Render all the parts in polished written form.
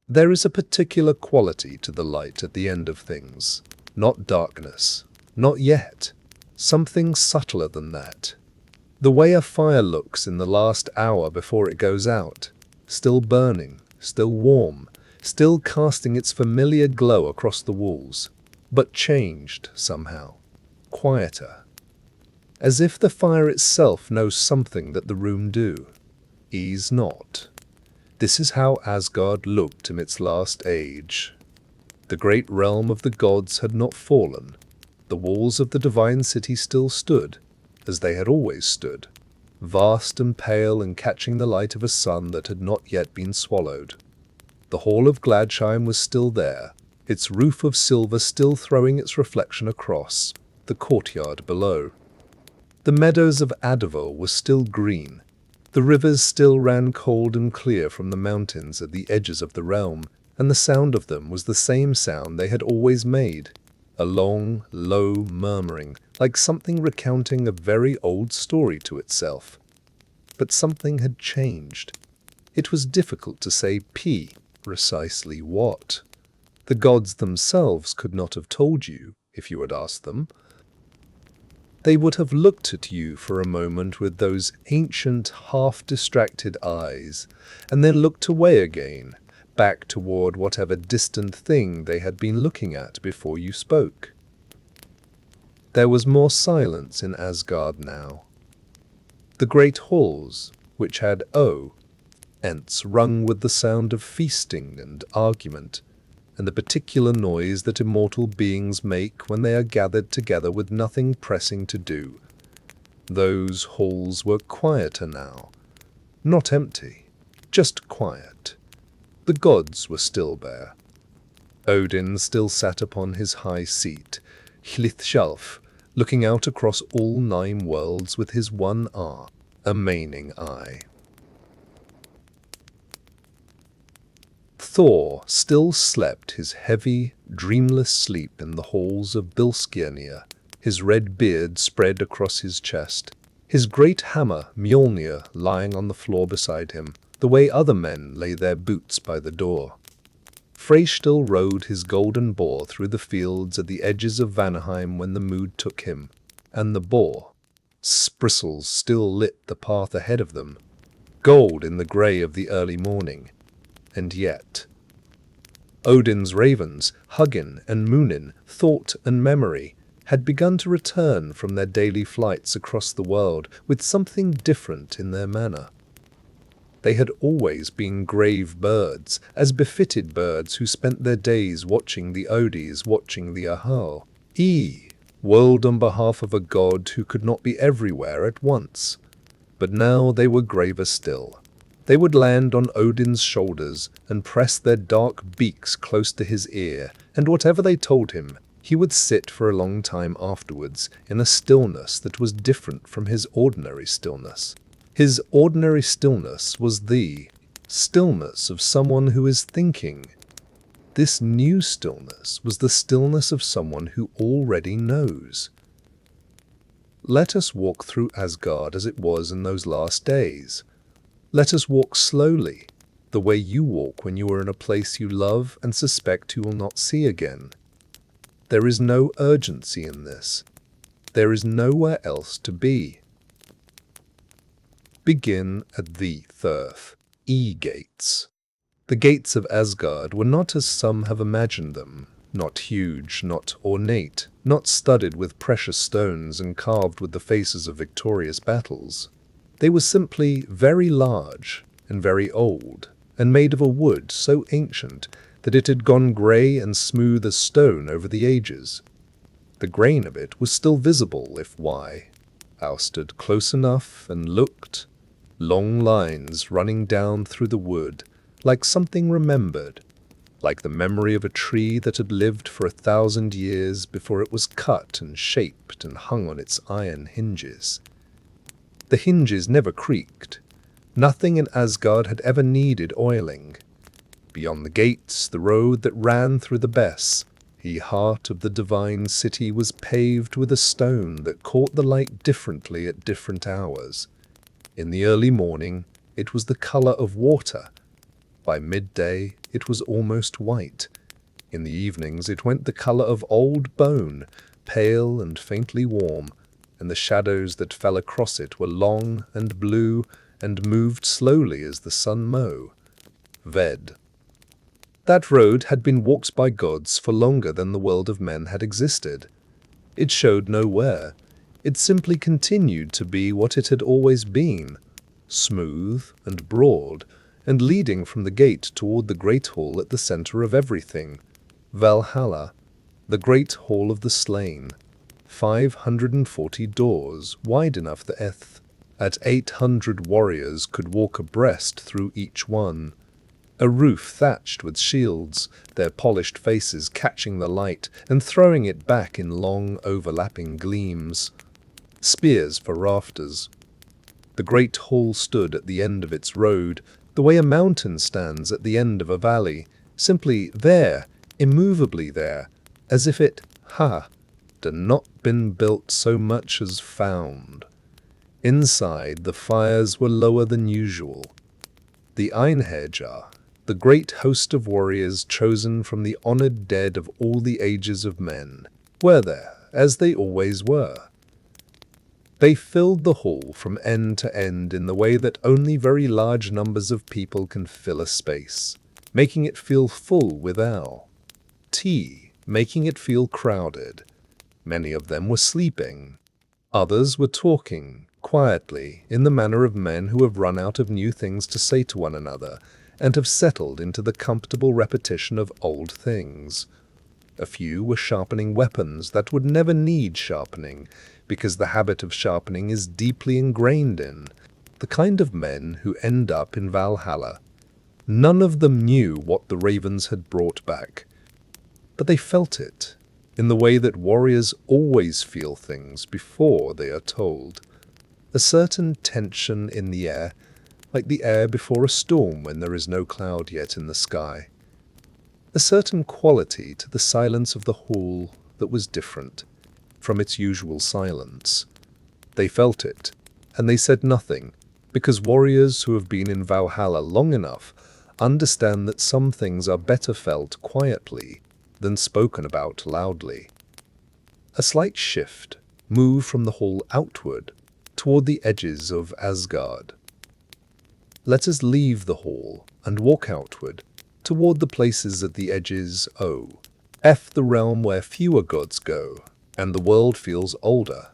There is a particular quality to the light at the end of things. Not darkness. Not yet. Something subtler than that. The way a fire looks in the last hour before it goes out. Still burning, still warm, still casting its familiar glow across the walls, but changed somehow. Quieter. As if the fire itself knows something that the room do. Ease not. This is how Asgard looked in its last age. The great realm of the gods had not fallen. The walls of the divine city still stood, as they had always stood, vast and pale and catching the light of a sun that had not yet been swallowed. The hall of Gladsheim was still there, its roof of silver still throwing its reflection across the courtyard below. The meadows of Adavol were still green. The rivers still ran cold and clear from the mountains at the edges of the realm, and the sound of them was the same sound they had always made, a long, low murmuring, like something recounting a very old story to itself. But something had changed. It was difficult to say precisely what. The gods themselves could not have told you, if you had asked them. They would have looked at you for a moment with those ancient, half-distracted eyes, and then looked away again, back toward whatever distant thing they had been looking at before you spoke. There was more silence in Asgard now. The great halls, which had ents rung with the sound of feasting and argument, and the particular noise that immortal beings make when they are gathered together with nothing pressing to do. Those halls were quieter now. Not empty, just quiet. The gods were still there. Odin still sat upon his high seat, Hlithshalf, looking out across all 9 worlds with his one a maning eye. Thor still slept his heavy, dreamless sleep in the halls of Bilskirnir, his red beard spread across his chest, his great hammer Mjolnir lying on the floor beside him, the way other men lay their boots by the door. Frey still rode his golden boar through the fields at the edges of Vanaheim when the mood took him, and the boar bristles still lit the path ahead of them, gold in the grey of the early morning. And yet, Odin's ravens, Hugin and Munin, Thought and Memory, had begun to return from their daily flights across the world with something different in their manner. They had always been grave birds, as befitted birds who spent their days watching the Odis, watching the Ahal, whirled on behalf of a god who could not be everywhere at once. But now they were graver still. They would land on Odin's shoulders and press their dark beaks close to his ear, and whatever they told him, he would sit for a long time afterwards in a stillness that was different from his ordinary stillness. His ordinary stillness was the stillness of someone who is thinking. This new stillness was the stillness of someone who already knows. Let us walk through Asgard as it was in those last days. Let us walk slowly, the way you walk when you are in a place you love and suspect you will not see again. There is no urgency in this. There is nowhere else to be. Begin at the gates. The gates of Asgard were not as some have imagined them, not huge, not ornate, not studded with precious stones and carved with the faces of victorious battles. They were simply very large and very old, and made of a wood so ancient that it had gone grey and smooth as stone over the ages. The grain of it was still visible if Thou stood close enough and looked, long lines running down through the wood, like something remembered, like the memory of a tree that had lived for 1,000 years before it was cut and shaped and hung on its iron hinges. The hinges never creaked. Nothing in Asgard had ever needed oiling. Beyond the gates, the road that ran through the Bess, heart of the divine city, was paved with a stone that caught the light differently at different hours. In the early morning, it was the color of water. By midday, it was almost white. In the evenings, it went the color of old bone, pale and faintly warm, and the shadows that fell across it were long and blue and moved slowly as the sun moved. Ved. That road had been walked by gods for longer than the world of men had existed. It showed nowhere. It simply continued to be what it had always been, smooth and broad, and leading from the gate toward the great hall at the center of everything, Valhalla, the great hall of the slain. 540 doors, wide enough that 800 warriors could walk abreast through each one. A roof thatched with shields, their polished faces catching the light and throwing it back in long overlapping gleams. Spears for rafters. The great hall stood at the end of its road, the way a mountain stands at the end of a valley, simply there, immovably there, as if it, had not been built so much as found. Inside, the fires were lower than usual. The Einherjar, the great host of warriors chosen from the honored dead of all the ages of men, were there, as they always were. They filled the hall from end to end in the way that only very large numbers of people can fill a space, making it feel full without. Making it feel crowded. Many of them were sleeping. Others were talking, quietly, in the manner of men who have run out of new things to say to one another, and have settled into the comfortable repetition of old things. A few were sharpening weapons that would never need sharpening, because the habit of sharpening is deeply ingrained in the kind of men who end up in Valhalla. None of them knew what the ravens had brought back, but they felt it, in the way that warriors always feel things before they are told. A certain tension in the air, like the air before a storm when there is no cloud yet in the sky. A certain quality to the silence of the hall that was different from its usual silence. They felt it, and they said nothing, because warriors who have been in Valhalla long enough understand that some things are better felt quietly than spoken about loudly. A slight shift moved from the hall outward toward the edges of Asgard. Let us leave the hall and walk outward toward the places at the edges, the realm where fewer gods go, and the world feels older.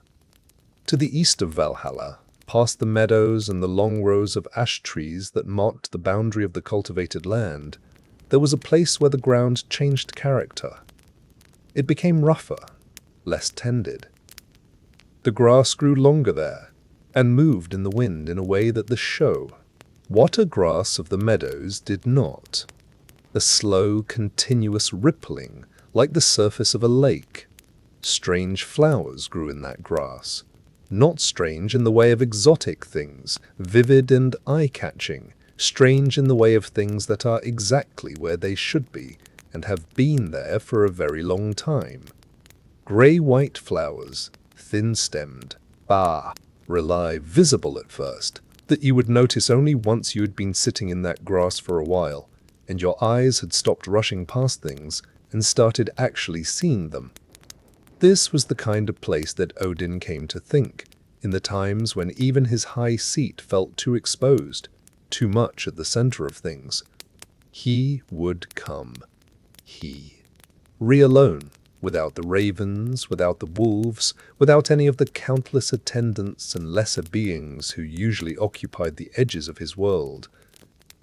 To the east of Valhalla, past the meadows and the long rows of ash trees that marked the boundary of the cultivated land, there was a place where the ground changed character. It became rougher, less tended. The grass grew longer there, and moved in the wind in a way that the water grass of the meadows did not. A slow, continuous rippling, like the surface of a lake. Strange flowers grew in that grass. Not strange in the way of exotic things, vivid and eye-catching, strange in the way of things that are exactly where they should be and have been there for a very long time. Grey-white flowers, thin-stemmed, visible at first, that you would notice only once you had been sitting in that grass for a while, and your eyes had stopped rushing past things and started actually seeing them. This was the kind of place that Odin came to think, in the times when even his high seat felt too exposed, too much at the center of things. He would come. Alone, without the ravens, without the wolves, without any of the countless attendants and lesser beings who usually occupied the edges of his world.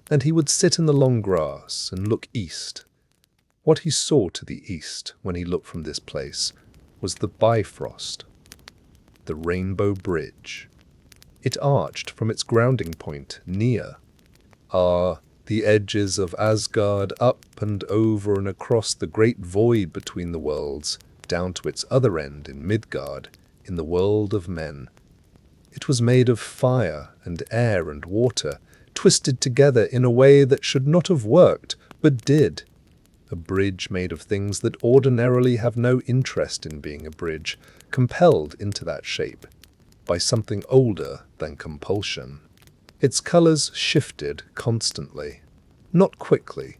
And he would sit in the long grass and look east. What he saw to the east when he looked from this place was the Bifrost, the Rainbow Bridge. It arched from its grounding point near the edges of Asgard, up and over and across the great void between the worlds, down to its other end in Midgard, in the world of men. It was made of fire and air and water, twisted together in a way that should not have worked, but did. A bridge made of things that ordinarily have no interest in being a bridge, compelled into that shape by something older than compulsion. Its colors shifted constantly. Not quickly,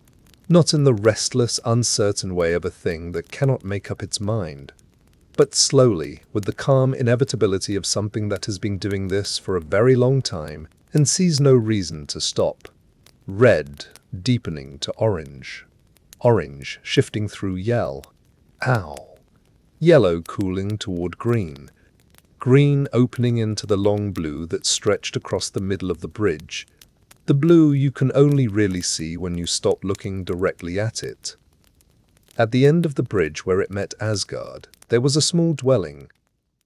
not in the restless, uncertain way of a thing that cannot make up its mind, but slowly, with the calm inevitability of something that has been doing this for a very long time and sees no reason to stop. Red deepening to orange. Orange shifting through yellow. Yellow cooling toward green. Green opening into the long blue that stretched across the middle of the bridge. The blue you can only really see when you stop looking directly at it. At the end of the bridge where it met Asgard, there was a small dwelling.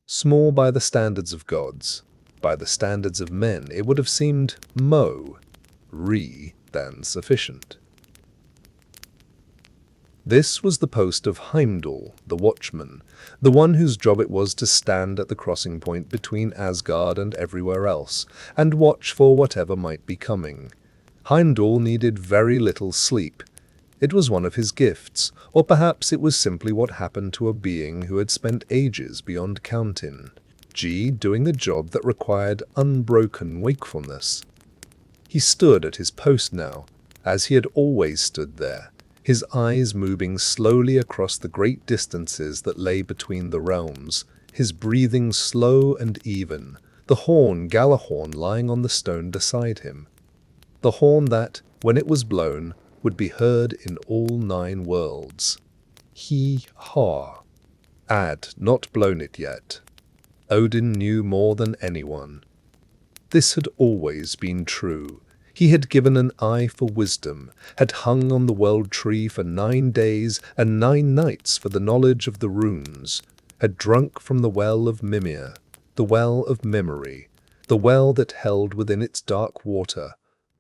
Small by the standards of gods. By the standards of men, it would have seemed than sufficient. This was the post of Heimdall, the watchman, the one whose job it was to stand at the crossing point between Asgard and everywhere else, and watch for whatever might be coming. Heimdall needed very little sleep. It was one of his gifts, or perhaps it was simply what happened to a being who had spent ages beyond counting, doing the job that required unbroken wakefulness. He stood at his post now, as he had always stood there, his eyes moving slowly across the great distances that lay between the realms, his breathing slow and even, the horn Galahorn lying on the stone beside him. The horn that, when it was blown, would be heard in all 9 worlds. He had not blown it yet. Odin knew more than anyone. This had always been true. He had given an eye for wisdom, had hung on the world tree for 9 days and 9 nights for the knowledge of the runes, had drunk from the well of Mimir, the well of memory, the well that held within its dark water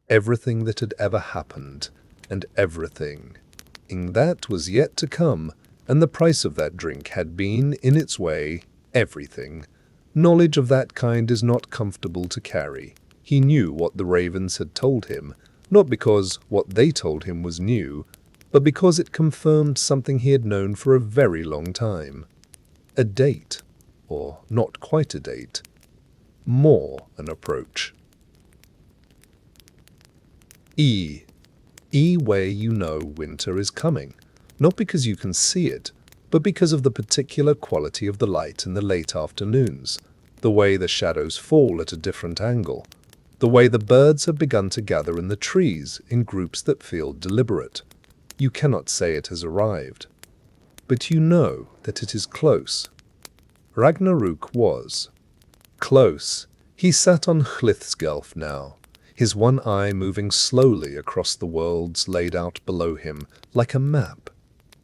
everything that had ever happened, and everything that was yet to come, and the price of that drink had been, in its way, everything. Knowledge of that kind is not comfortable to carry. He knew what the ravens had told him, not because what they told him was new, but because it confirmed something he had known for a very long time. A date, or not quite a date, more an approach. Way you know winter is coming, not because you can see it, but because of the particular quality of the light in the late afternoons, the way the shadows fall at a different angle, the way the birds have begun to gather in the trees in groups that feel deliberate. You cannot say it has arrived, but you know that it is close. Ragnarök was close. He sat on Hlithsgelf now, his one eye moving slowly across the worlds laid out below him like a map.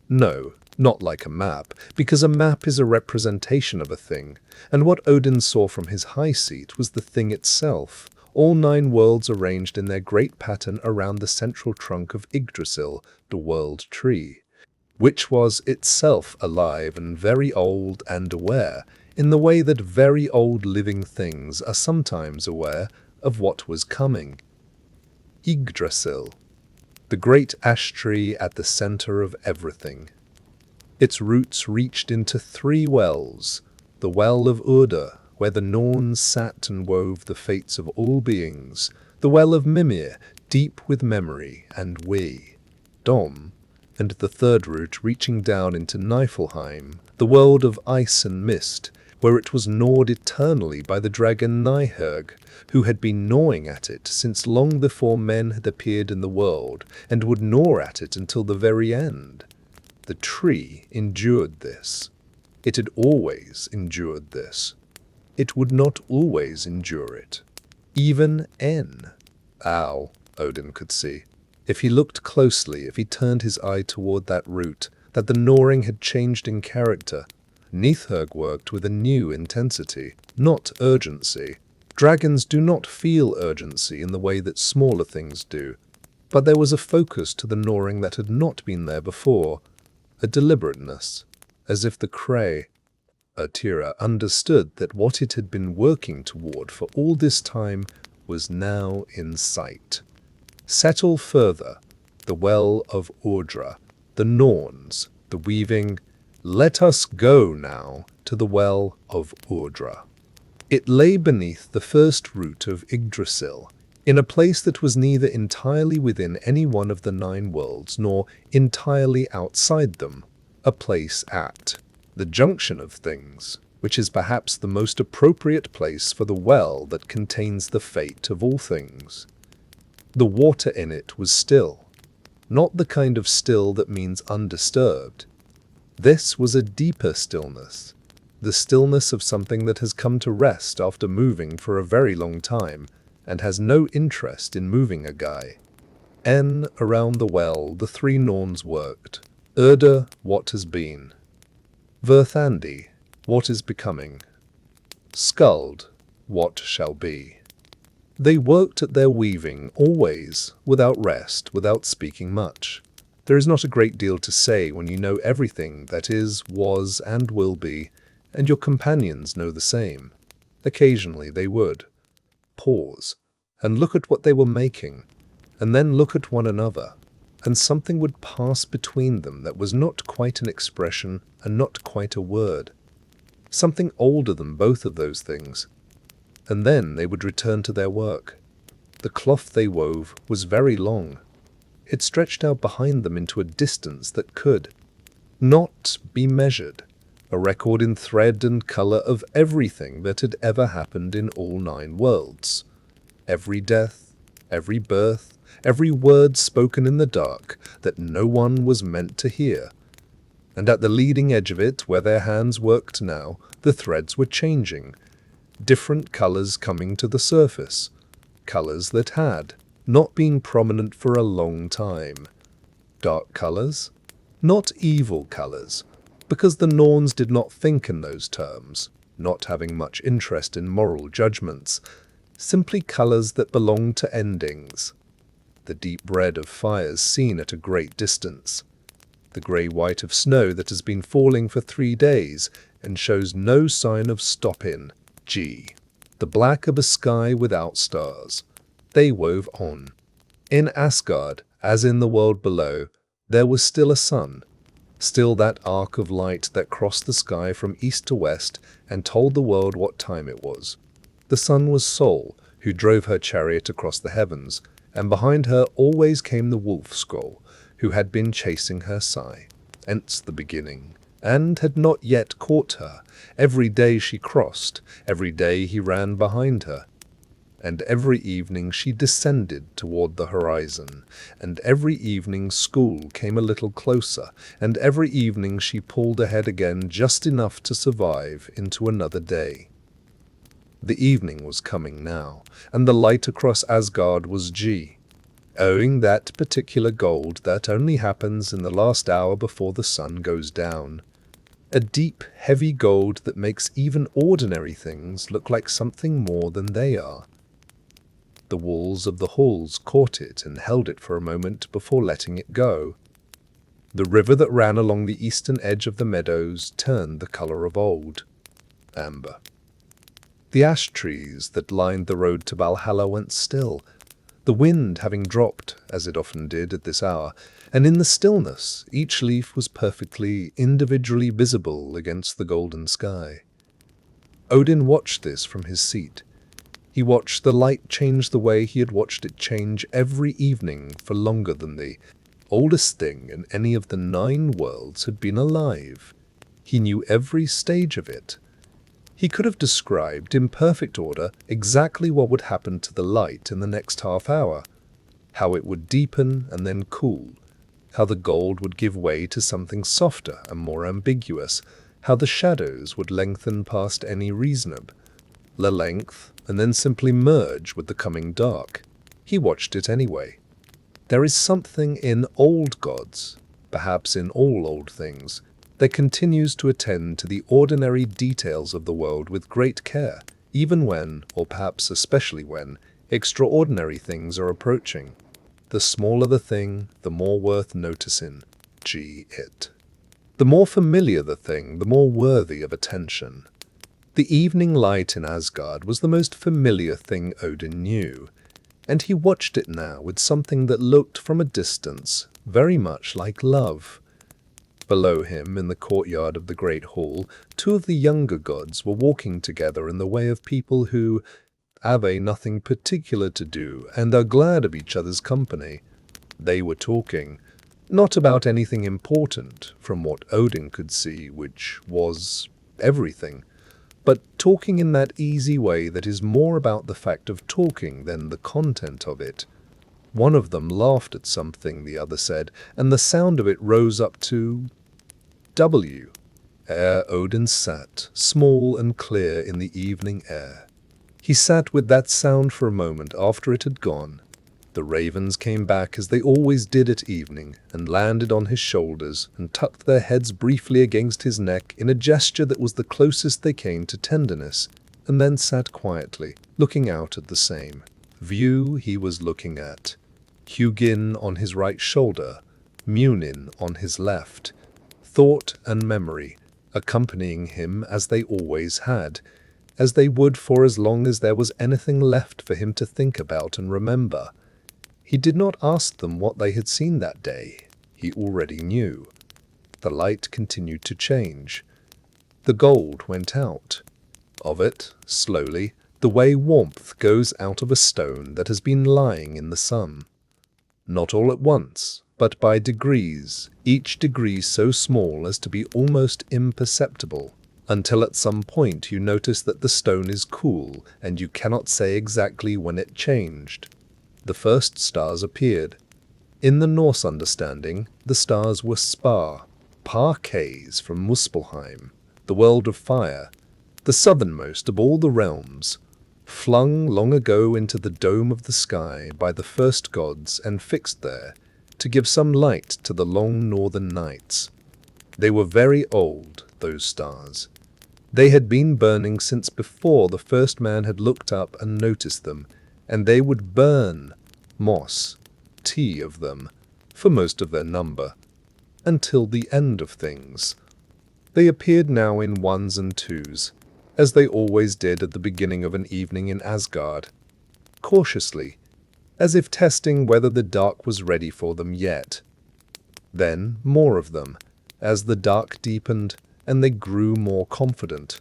No, not like a map, because a map is a representation of a thing, and what Odin saw from his high seat was the thing itself, all 9 worlds arranged in their great pattern around the central trunk of Yggdrasil, the world tree, which was itself alive and very old and aware, in the way that very old living things are sometimes aware of what was coming. Yggdrasil, the great ash tree at the center of everything. Its roots reached into 3 wells, the Well of Urdr, where the Norns sat and wove the fates of all beings, the Well of Mimir, deep with memory and Dom, and the 3rd root reaching down into Niflheim, the world of ice and mist, where it was gnawed eternally by the dragon Nihurg, who had been gnawing at it since long before men had appeared in the world, and would gnaw at it until the very end. The tree endured this. It had always endured this. It would not always endure it. Even Odin could see, if he looked closely, if he turned his eye toward that root, that the gnawing had changed in character. Nithurg worked with a new intensity, not urgency. Dragons do not feel urgency in the way that smaller things do, but there was a focus to the gnawing that had not been there before, a deliberateness, as if the Creatura understood that what it had been working toward for all this time was now in sight. Settle further, the Well of Urdr, the Norns, the weaving. Let us go now to the Well of Urdr. It lay beneath the 1st root of Yggdrasil, in a place that was neither entirely within any one of the 9 worlds nor entirely outside them, a place at the junction of things, which is perhaps the most appropriate place for the well that contains the fate of all things. The water in it was still, not the kind of still that means undisturbed. This was a deeper stillness, the stillness of something that has come to rest after moving for a very long time and has no interest in moving a guy. Around the well the 3 Norns worked. Urdr, what has been. Verthandi, what is becoming. Skuld, what shall be. They worked at their weaving, always, without rest, without speaking much. There is not a great deal to say when you know everything that is, was, and will be, and your companions know the same. Occasionally they would pause and look at what they were making, and then look at one another, and something would pass between them that was not quite an expression and not quite a word. Something older than both of those things. And then they would return to their work. The cloth they wove was very long. It stretched out behind them into a distance that could not be measured, a record in thread and color of everything that had ever happened in all 9 worlds. Every death, every birth, every word spoken in the dark that no one was meant to hear. And at the leading edge of it, where their hands worked now, the threads were changing, different colors coming to the surface, colors that had not been prominent for a long time. Dark colors? Not evil colors, because the Norns did not think in those terms, not having much interest in moral judgments, simply colors that belonged to endings. The deep red of fires seen at a great distance, the grey-white of snow that has been falling for 3 days and shows no sign of stop-in. The black of a sky without stars. They wove on. In Asgard, as in the world below, there was still a sun, still that arc of light that crossed the sky from east to west and told the world what time it was. The sun was Sol, who drove her chariot across the heavens, and behind her always came the wolf scroll, who had been chasing her sigh, ence the beginning, and had not yet caught her. Every day she crossed, every day he ran behind her, and every evening she descended toward the horizon, and every evening school came a little closer, and every evening she pulled ahead again just enough to survive into another day. The evening was coming now, and the light across Asgard was owing that particular gold that only happens in the last hour before the sun goes down. A deep, heavy gold that makes even ordinary things look like something more than they are. The walls of the halls caught it and held it for a moment before letting it go. The river that ran along the eastern edge of the meadows turned the color of old amber. The ash trees that lined the road to Valhalla went still, the wind having dropped, as it often did at this hour, and in the stillness each leaf was perfectly, individually visible against the golden sky. Odin watched this from his seat. He watched the light change the way he had watched it change every evening for longer than the oldest thing in any of the 9 worlds had been alive. He knew every stage of it. He could have described in perfect order exactly what would happen to the light in the next half hour, how it would deepen and then cool, how the gold would give way to something softer and more ambiguous, how the shadows would lengthen past any reasonable length and then simply merge with the coming dark. He watched it anyway. There is something in old gods, perhaps in all old things, that continues to attend to the ordinary details of the world with great care, even when, or perhaps especially when, extraordinary things are approaching. The smaller the thing, the more worth noticing. It. The more familiar the thing, the more worthy of attention. The evening light in Asgard was the most familiar thing Odin knew, and he watched it now with something that looked from a distance very much like love. Below him, in the courtyard of the great hall, 2 of the younger gods were walking together in the way of people who have nothing particular to do and are glad of each other's company. They were talking, not about anything important from what Odin could see, which was everything, but talking in that easy way that is more about the fact of talking than the content of it. One of them laughed at something the other said, and the sound of it rose up to W. Ere Odin sat, small and clear in the evening air. He sat with that sound for a moment after it had gone. The ravens came back as they always did at evening, and landed on his shoulders and tucked their heads briefly against his neck in a gesture that was the closest they came to tenderness, and then sat quietly, looking out at the same view he was looking at. Hugin on his right shoulder, Munin on his left, thought and memory accompanying him as they always had, as they would for as long as there was anything left for him to think about and remember. He did not ask them what they had seen that day. He already knew. The light continued to change. The gold went out. Of it, slowly, the way warmth goes out of a stone that has been lying in the sun. Not all at once, but by degrees, each degree so small as to be almost imperceptible, until at some point you notice that the stone is cool and you cannot say exactly when it changed. The first stars appeared. In the Norse understanding, the stars were Spar, Parques from Muspelheim, the world of fire, the southernmost of all the realms, flung long ago into the dome of the sky by the first gods and fixed there, to give some light to the long northern nights. They were very old, those stars. They had been burning since before the first man had looked up and noticed them, and they would burn, moss, tea of them, for most of their number, until the end of things. They appeared now in ones and twos, as they always did at the beginning of an evening in Asgard, cautiously, as if testing whether the dark was ready for them yet. Then more of them, as the dark deepened and they grew more confident.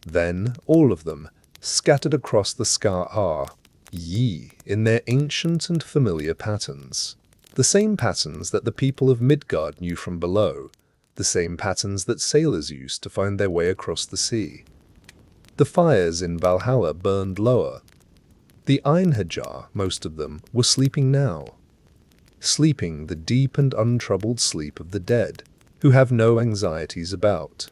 Then all of them, scattered across the sky in their ancient and familiar patterns. The same patterns that the people of Midgard knew from below, the same patterns that sailors used to find their way across the sea. The fires in Valhalla burned lower. The Einherjar, most of them, were sleeping now. Sleeping the deep and untroubled sleep of the dead, who have no anxieties about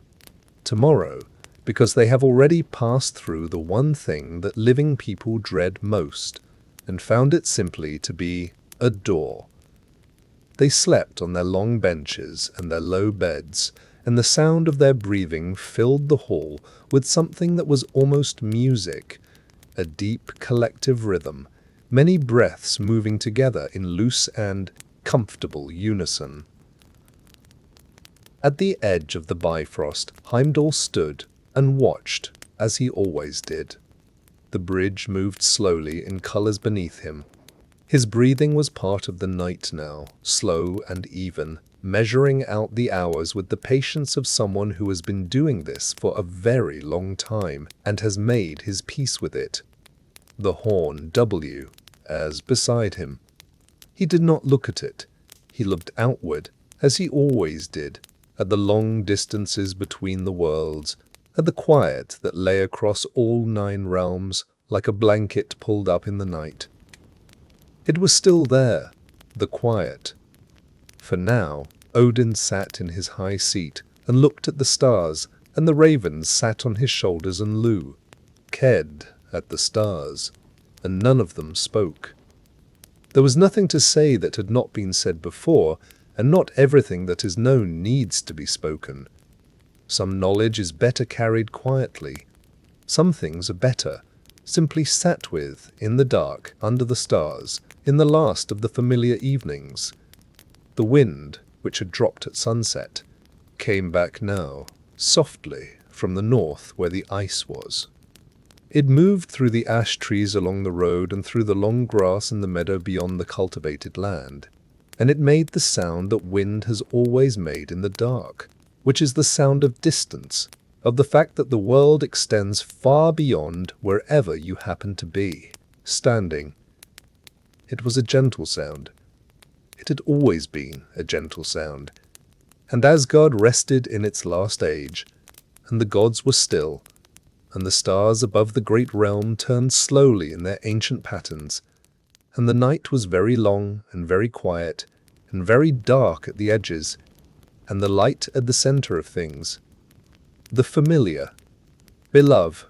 tomorrow, because they have already passed through the one thing that living people dread most, and found it simply to be a door. They slept on their long benches and their low beds, and the sound of their breathing filled the hall with something that was almost music, a deep collective rhythm, many breaths moving together in loose and comfortable unison. At the edge of the Bifrost, Heimdall stood and watched, as he always did. The bridge moved slowly in colors beneath him. His breathing was part of the night now, slow and even, measuring out the hours with the patience of someone who has been doing this for a very long time and has made his peace with it. The horn W, as beside him. He did not look at it. He looked outward, as he always did, at the long distances between the worlds, at the quiet that lay across all 9 realms like a blanket pulled up in the night. It was still there, the quiet. For now, Odin sat in his high seat and looked at the stars, and the ravens sat on his shoulders and cared at the stars, and none of them spoke. There was nothing to say that had not been said before, and not everything that is known needs to be spoken. Some knowledge is better carried quietly. Some things are better simply sat with in the dark under the stars in the last of the familiar evenings. The wind, which had dropped at sunset, came back now, softly, from the north where the ice was. It moved through the ash trees along the road and through the long grass in the meadow beyond the cultivated land, and it made the sound that wind has always made in the dark, which is the sound of distance, of the fact that the world extends far beyond wherever you happen to be, standing. It was a gentle sound. It had always been a gentle sound. And Asgard rested in its last age, and the gods were still, and the stars above the great realm turned slowly in their ancient patterns, and the night was very long and very quiet and very dark at the edges, and the light at the center of things, the familiar, beloved,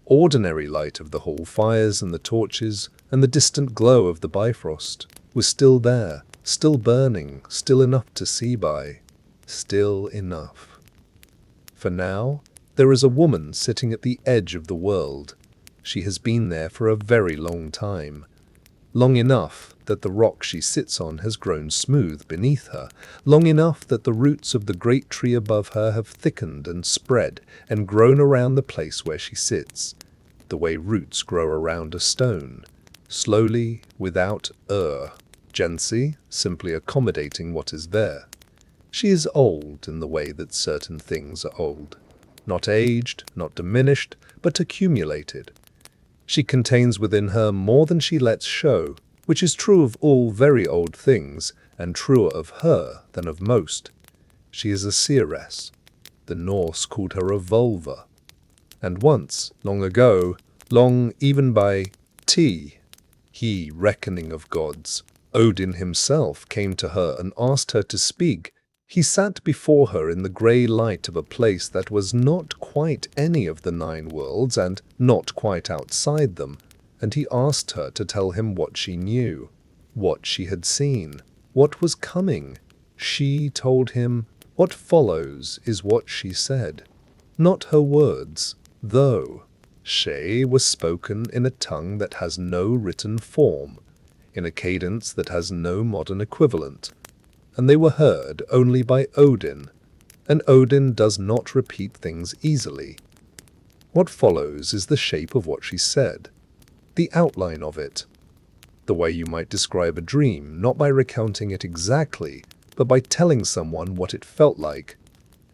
ordinary light of the hall fires and the torches and the distant glow of the Bifrost, was still there, still burning, still enough to see by, still enough. For now, there is a woman sitting at the edge of the world. She has been there for a very long time. Long enough that the rock she sits on has grown smooth beneath her, long enough that the roots of the great tree above her have thickened and spread and grown around the place where she sits, the way roots grow around a stone, slowly, without urgency, simply accommodating what is there. She is old in the way that certain things are old, not aged, not diminished, but accumulated. She contains within her more than she lets show, which is true of all very old things, and truer of her than of most. She is a seeress. The Norse called her a vulva. And once, long ago, long even by he reckoning of gods, Odin himself came to her and asked her to speak. He sat before her in the grey light of a place that was not quite any of the 9 worlds and not quite outside them, and he asked her to tell him what she knew, what she had seen, what was coming. She told him. What follows is what she said, not her words, though. She was spoken in a tongue that has no written form, in a cadence that has no modern equivalent, and they were heard only by Odin, and Odin does not repeat things easily. What follows is the shape of what she said, the outline of it, the way you might describe a dream, not by recounting it exactly, but by telling someone what it felt like,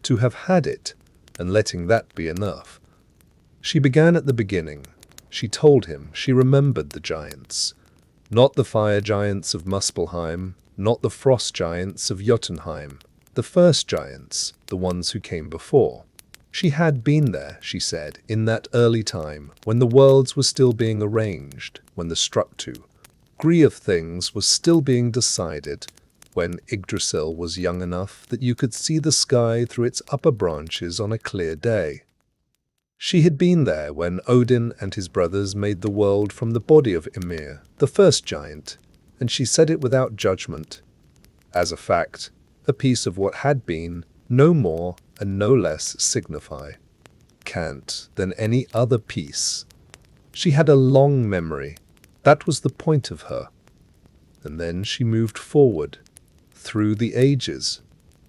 to have had it, and letting that be enough. She began at the beginning. She told him she remembered the giants, not the fire giants of Muspelheim, not the frost giants of Jotunheim, the first giants, the ones who came before. She had been there, she said, in that early time, when the worlds were still being arranged, when the degree of things was still being decided, when Yggdrasil was young enough that you could see the sky through its upper branches on a clear day. She had been there when Odin and his brothers made the world from the body of Ymir, the first giant, and she said it without judgment. As a fact, a piece of what had been, no more and no less signify, can't, than any other piece. She had a long memory. That was the point of her. And then she moved forward, through the ages,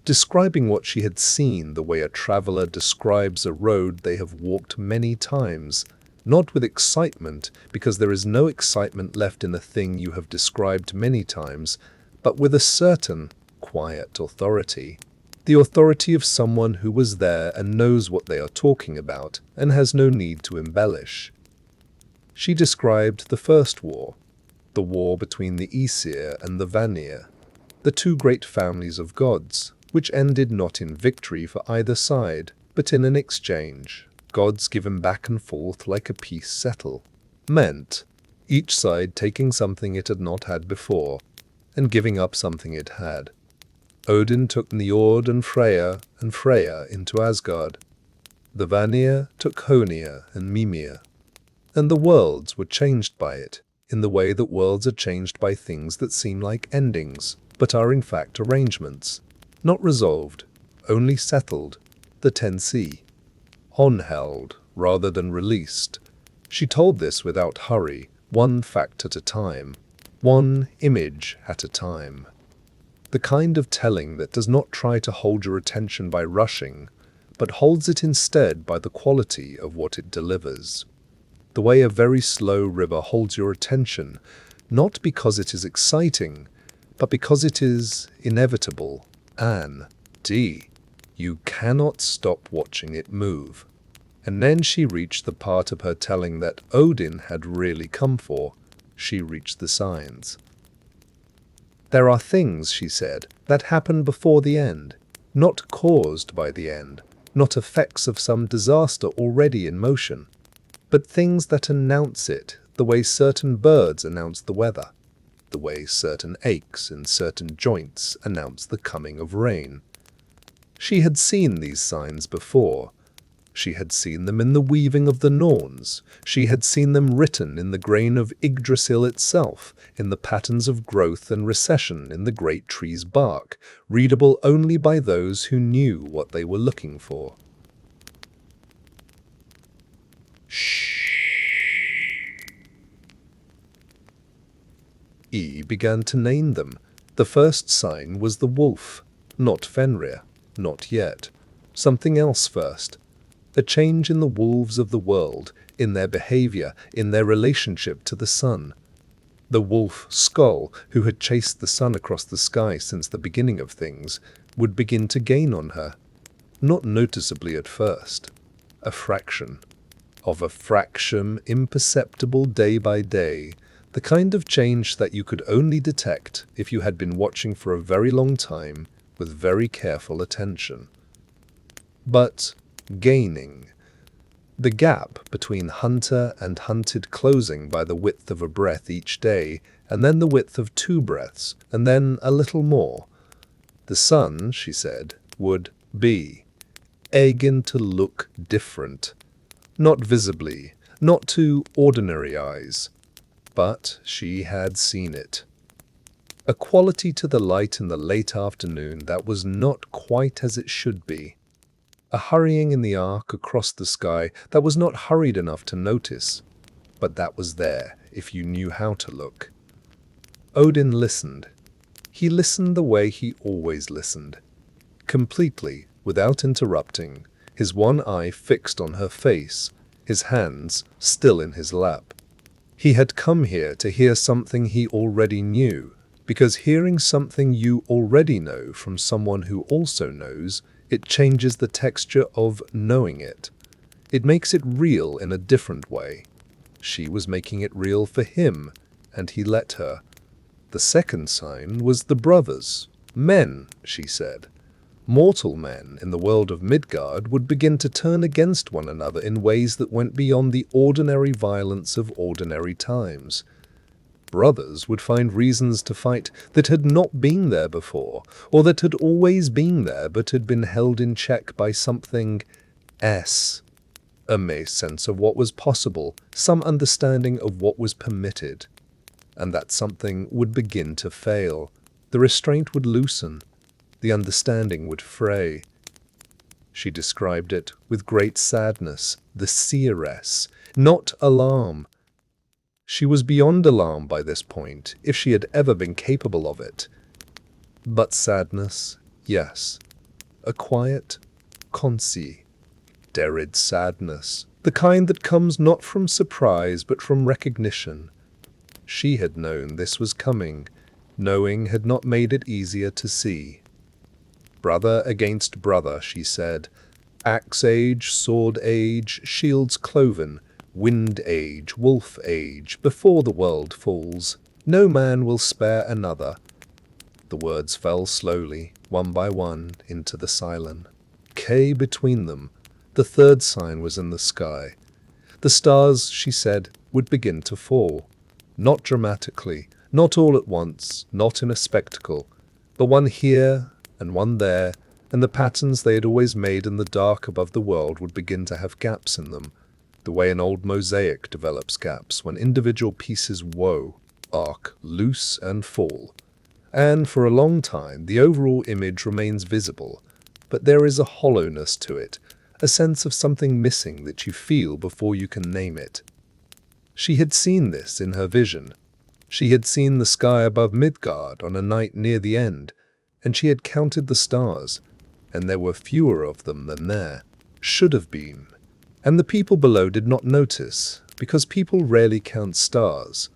describing what she had seen the way a traveler describes a road they have walked many times, not with excitement, because there is no excitement left in a thing you have described many times, but with a certain quiet authority, the authority of someone who was there and knows what they are talking about and has no need to embellish. She described the first war, the war between the Aesir and the Vanir, the 2 great families of gods, which ended not in victory for either side, but in an exchange, gods given back and forth like a peace settle, meant each side taking something it had not had before, and giving up something it had. Odin took Njord and Freyja into Asgard. The Vanir took Honir and Mimir, and the worlds were changed by it, in the way that worlds are changed by things that seem like endings, but are in fact arrangements. Not resolved, only settled, the 10C. On-held, rather than released. She told this without hurry, one fact at a time, one image at a time. The kind of telling that does not try to hold your attention by rushing, but holds it instead by the quality of what it delivers. The way a very slow river holds your attention, not because it is exciting, but because it is inevitable. You cannot stop watching it move. And then she reached the part of her telling that Odin had really come for. She reached the signs. There are things, she said, that happen before the end, not caused by the end, not effects of some disaster already in motion, but things that announce it, the way certain birds announce the weather, the way certain aches in certain joints announce the coming of rain. She had seen these signs before. She had seen them in the weaving of the Norns. She had seen them written in the grain of Yggdrasil itself, in the patterns of growth and recession in the great tree's bark, readable only by those who knew what they were looking for. Shh. E began to name them. The first sign was the wolf, not Fenrir, not yet. Something else first. A change in the wolves of the world, in their behavior, in their relationship to the sun. The wolf Skull, who had chased the sun across the sky since the beginning of things, would begin to gain on her. Not noticeably at first. A fraction. Of a fraction imperceptible day by day, the kind of change that you could only detect if you had been watching for a very long time with very careful attention. But gaining. The gap between hunter and hunted closing by the width of a breath each day, and then the width of 2 breaths, and then a little more. The sun, she said, would begin to look different. Not visibly, not to ordinary eyes, but she had seen it. A quality to the light in the late afternoon that was not quite as it should be. A hurrying in the arc across the sky that was not hurried enough to notice, but that was there if you knew how to look. Odin listened. He listened the way he always listened. Completely, without interrupting, his one eye fixed on her face, his hands still in his lap. He had come here to hear something he already knew, because hearing something you already know from someone who also knows, it changes the texture of knowing it. It makes it real in a different way. She was making it real for him, and he let her. The second sign was the brothers. Men, she said. Mortal men in the world of Midgard would begin to turn against one another in ways that went beyond the ordinary violence of ordinary times. Brothers would find reasons to fight that had not been there before, or that had always been there but had been held in check by something else. A mere sense of what was possible, some understanding of what was permitted. And that something would begin to fail. The restraint would loosen. The understanding would fray. She described it with great sadness, the seeress, not alarm. She was beyond alarm by this point, if she had ever been capable of it. But sadness, yes. A quiet, considered sadness, the kind that comes not from surprise but from recognition. She had known this was coming. Knowing had not made it easier to see. Brother against brother, she said. Axe age, sword age, shields cloven, wind age, wolf age, before the world falls. No man will spare another. The words fell slowly, one by one, into the silence. K between them. The third sign was in the sky. The stars, she said, would begin to fall. Not dramatically, not all at once, not in a spectacle, but one here and one there, and the patterns they had always made in the dark above the world would begin to have gaps in them, the way an old mosaic develops gaps when individual pieces arc loose and fall. And for a long time the overall image remains visible, but there is a hollowness to it, a sense of something missing that you feel before you can name it. She had seen this in her vision. She had seen the sky above Midgard on a night near the end, and she had counted the stars, and there were fewer of them than there should have been. And the people below did not notice, because people rarely count stars,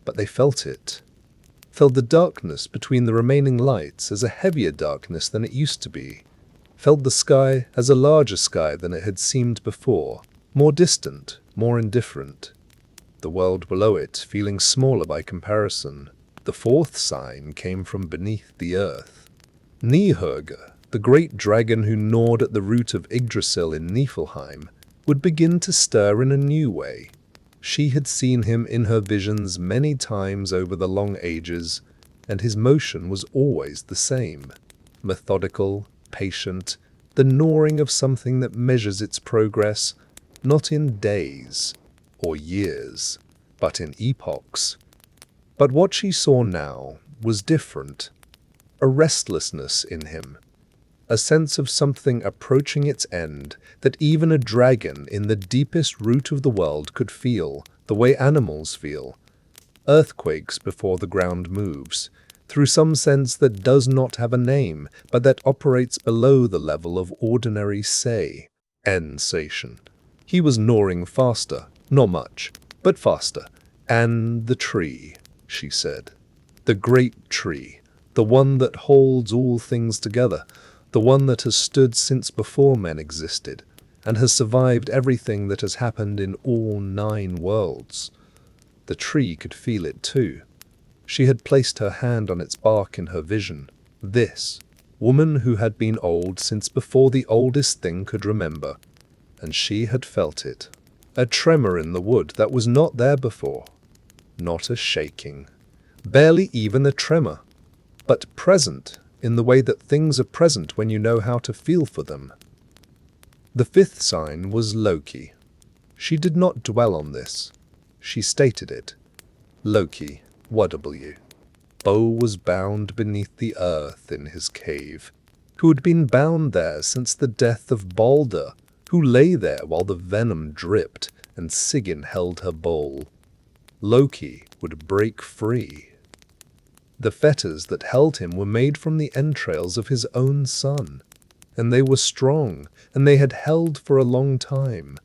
but they felt it. Felt the darkness between the remaining lights as a heavier darkness than it used to be. felt the sky as a larger sky than it had seemed before, more distant, more indifferent. The world below it feeling smaller by comparison. The fourth sign came from beneath the earth. Nihurga, the great dragon who gnawed at the root of Yggdrasil in Niflheim, would begin to stir in a new way. She had seen him in her visions many times over the long ages, and his motion was always the same. Methodical, patient, the gnawing of something that measures its progress, not in days or years, but in epochs. But what she saw now was different. A restlessness in him, a sense of something approaching its end that even a dragon in the deepest root of the world could feel, the way animals feel. Earthquakes before the ground moves, through some sense that does not have a name, but that operates below the level of ordinary sensation. He was gnawing faster, not much, but faster. And the tree, she said. The great tree, the one that holds all things together, the one that has stood since before men existed, and has survived everything that has happened in all 9 worlds. The tree could feel it too. She had placed her hand on its bark in her vision. This woman who had been old since before the oldest thing could remember, and she had felt it. A tremor in the wood that was not there before. Not a shaking. Barely even a tremor. But present in the way that things are present when you know how to feel for them. The 5th sign was Loki. She did not dwell on this. She stated it. Loki, W. Bo was bound beneath the earth in his cave, who had been bound there since the death of Balder, who lay there while the venom dripped and Sigyn held her bowl. Loki would break free. The fetters that held him were made from the entrails of his own son, and they were strong, and they had held for a long time,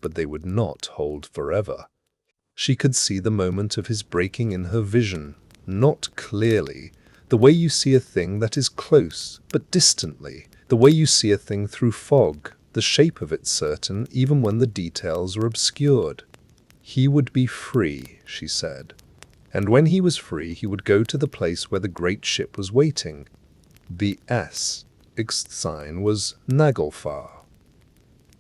but they would not hold forever. She could see the moment of his breaking in her vision, not clearly, the way you see a thing that is close, but distantly, the way you see a thing through fog, the shape of it certain even when the details are obscured. He would be free, she said. And when he was free, he would go to the place where the great ship was waiting. The sixth sign was Naglfar.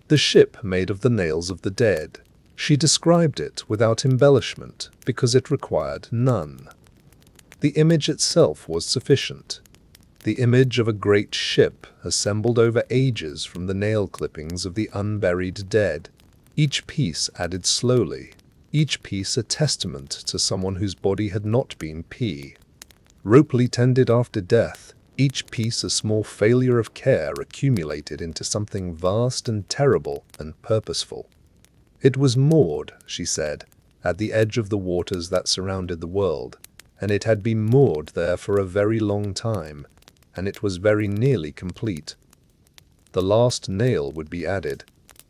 The ship made of the nails of the dead. She described it without embellishment, because it required none. The image itself was sufficient. The image of a great ship assembled over ages from the nail clippings of the unburied dead, each piece added slowly, each piece a testament to someone whose body had not been ropely tended after death, each piece a small failure of care accumulated into something vast and terrible and purposeful. It was moored, she said, at the edge of the waters that surrounded the world, and it had been moored there for a very long time, and it was very nearly complete. The last nail would be added.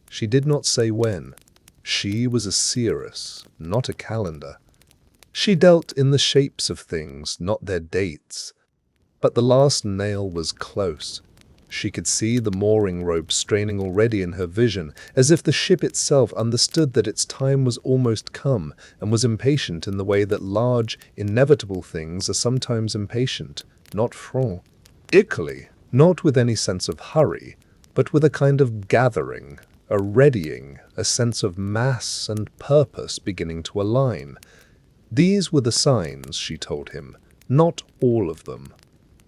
She did not say when. She was a seeress, not a calendar. She dealt in the shapes of things, not their dates. But the last nail was close. She could see the mooring rope straining already in her vision, as if the ship itself understood that its time was almost come, and was impatient in the way that large, inevitable things are sometimes impatient, not franc. Equally, not with any sense of hurry, but with a kind of gathering, a readying, a sense of mass and purpose beginning to align. These were the signs, she told him, not all of them.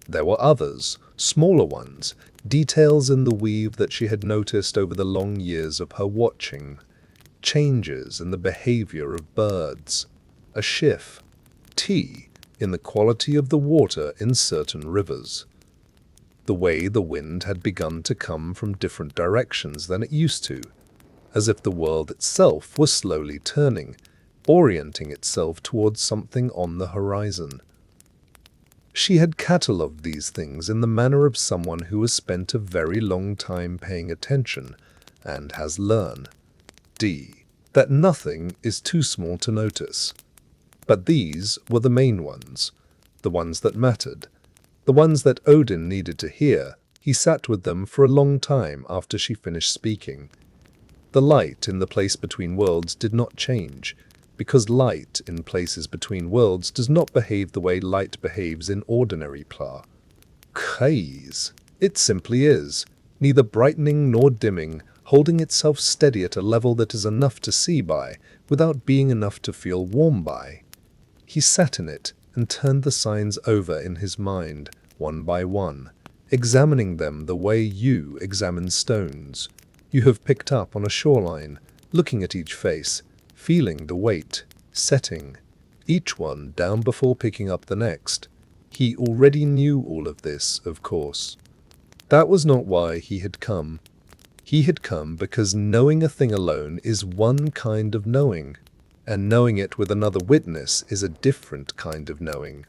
There were others, smaller ones, details in the weave that she had noticed over the long years of her watching, changes in the behavior of birds, a shift, in the quality of the water in certain rivers. The way the wind had begun to come from different directions than it used to, as if the world itself was slowly turning, orienting itself towards something on the horizon. She had catalogued these things in the manner of someone who has spent a very long time paying attention and has learned that nothing is too small to notice. But these were the main ones, the ones that mattered, the ones that Odin needed to hear, He sat with them for a long time after she finished speaking. The light in the place between worlds did not change, because light in places between worlds does not behave the way light behaves in ordinary places. It simply is, neither brightening nor dimming, holding itself steady at a level that is enough to see by, without being enough to feel warm by. He sat in it and turned the signs over in his mind, one by one, examining them the way you examine stones. You have picked up on a shoreline, looking at each face, feeling the weight, setting each one down before picking up the next. He already knew all of this, of course. That was not why he had come. He had come because knowing a thing alone is one kind of knowing, and knowing it with another witness is a different kind of knowing.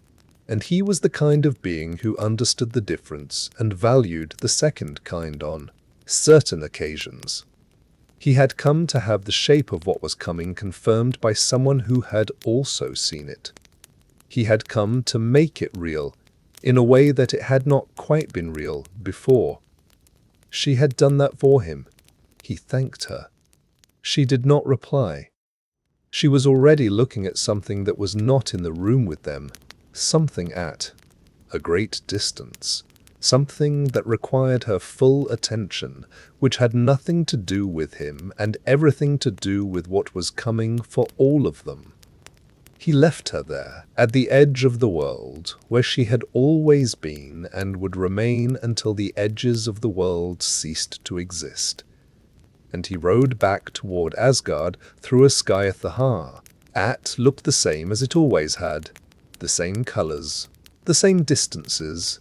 And he was the kind of being who understood the difference and valued the second kind on certain occasions. He had come to have the shape of what was coming confirmed by someone who had also seen it. He had come to make it real, in a way that it had not quite been real before. She had done that for him. He thanked her. She did not reply. She was already looking at something that was not in the room with them, something at a great distance, something that required her full attention, which had nothing to do with him and everything to do with what was coming for all of them. He left her there, at the edge of the world, where she had always been and would remain until the edges of the world ceased to exist. And he rode back toward Asgard through a sky that looked the same as it always had, the same colors, the same distances,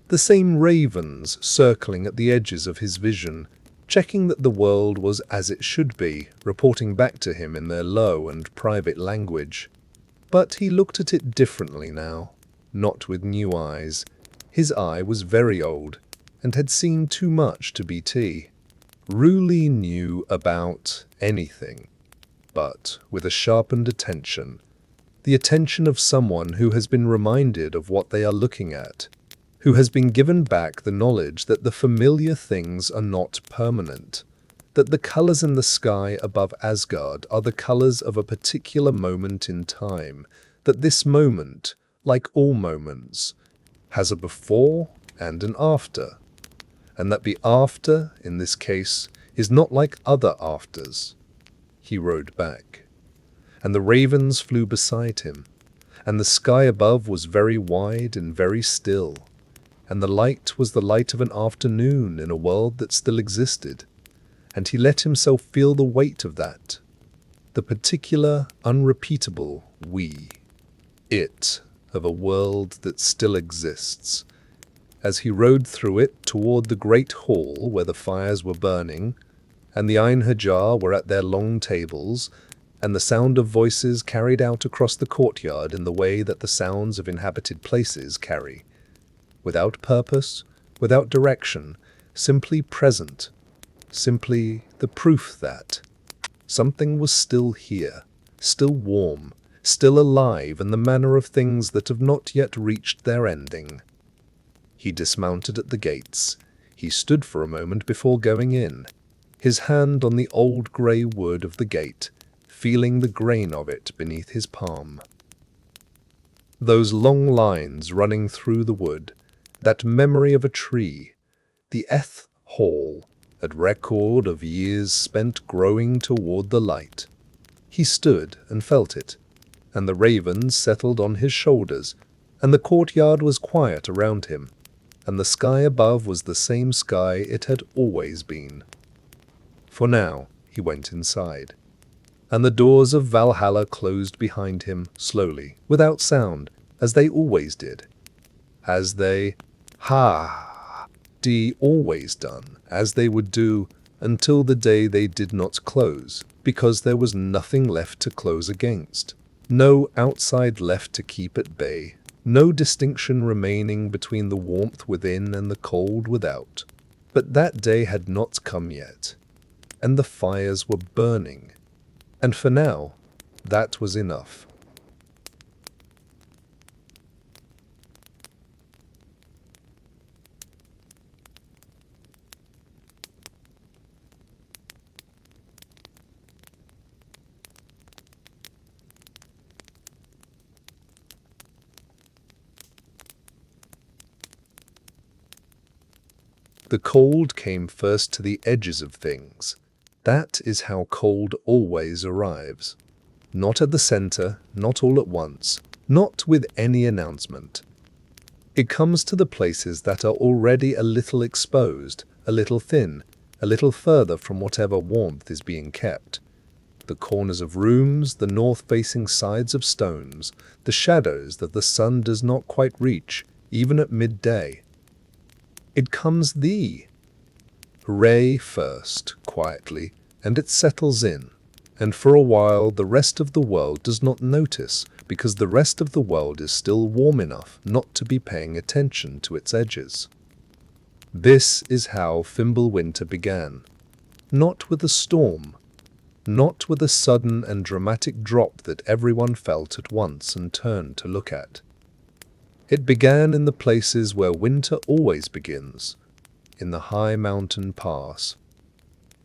the same ravens circling at the edges of his vision, checking that the world was as it should be, reporting back to him in their low and private language. But he looked at it differently now, not with new eyes. His eye was very old, and had seen too much to be really knew about anything, but with a sharpened attention, the attention of someone who has been reminded of what they are looking at, who has been given back the knowledge that the familiar things are not permanent, that the colors in the sky above Asgard are the colors of a particular moment in time, that this moment, like all moments, has a before and an after, and that the after, in this case, is not like other afters. He rode back, and the ravens flew beside him, and the sky above was very wide and very still, and the light was the light of an afternoon in a world that still existed, and he let himself feel the weight of that, the particular, unrepeatable it of a world that still exists. As he rode through it toward the great hall where the fires were burning, and the Einherjar were at their long tables, and the sound of voices carried out across the courtyard in the way that the sounds of inhabited places carry, without purpose, without direction, simply present, simply the proof that something was still here, still warm, still alive in the manner of things that have not yet reached their ending. He dismounted at the gates. He stood for a moment before going in, his hand on the old grey wood of the gate, feeling the grain of it beneath his palm. Those long lines running through the wood, that memory of a tree, the hall, that record of years spent growing toward the light. He stood and felt it, and the ravens settled on his shoulders, and the courtyard was quiet around him, and the sky above was the same sky it had always been. For now he went inside, and the doors of Valhalla closed behind him slowly, without sound, as they always did, as they always done, as they would do until the day they did not close, because there was nothing left to close against, no outside left to keep at bay, no distinction remaining between the warmth within and the cold without. But that day had not come yet, and the fires were burning, and for now, that was enough. The cold came first to the edges of things. That is how cold always arrives. Not at the center, not all at once, not with any announcement. It comes to the places that are already a little exposed, a little thin, a little further from whatever warmth is being kept. The corners of rooms, the north-facing sides of stones, the shadows that the sun does not quite reach, even at midday. It comes the ray first, quietly, and it settles in. And for a while the rest of the world does not notice, because the rest of the world is still warm enough not to be paying attention to its edges. This is how Fimbulwinter began. Not with a storm, not with a sudden and dramatic drop that everyone felt at once and turned to look at. It began in the places where winter always begins, in the high mountain pass.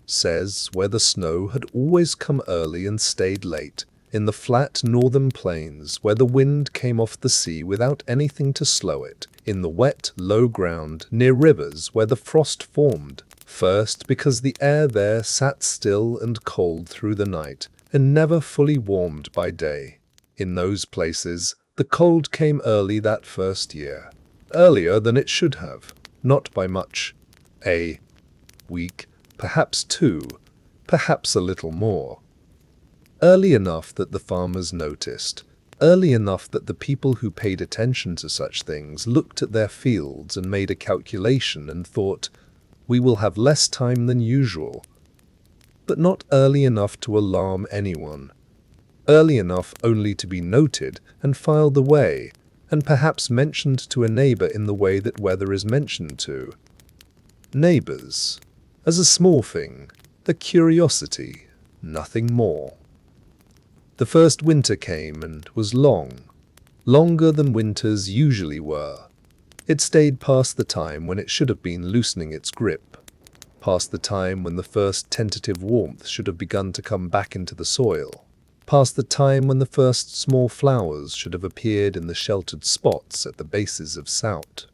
Says where the snow had always come early and stayed late, in the flat northern plains where the wind came off the sea without anything to slow it, in the wet, low ground near rivers where the frost formed, first because the air there sat still and cold through the night, and never fully warmed by day. In those places, the cold came early that first year, earlier than it should have, not by much. A week, perhaps 2, perhaps a little more. Early enough that the farmers noticed, early enough that the people who paid attention to such things looked at their fields and made a calculation and thought, we will have less time than usual. But not early enough to alarm anyone. Early enough only to be noted and filed away, and perhaps mentioned to a neighbor in the way that weather is mentioned to. Neighbors, as a small thing, a curiosity, nothing more. The first winter came and was long, longer than winters usually were. It stayed past the time when it should have been loosening its grip, past the time when the first tentative warmth should have begun to come back into the soil, past the time when the first small flowers should have appeared in the sheltered spots at the bases of Sout.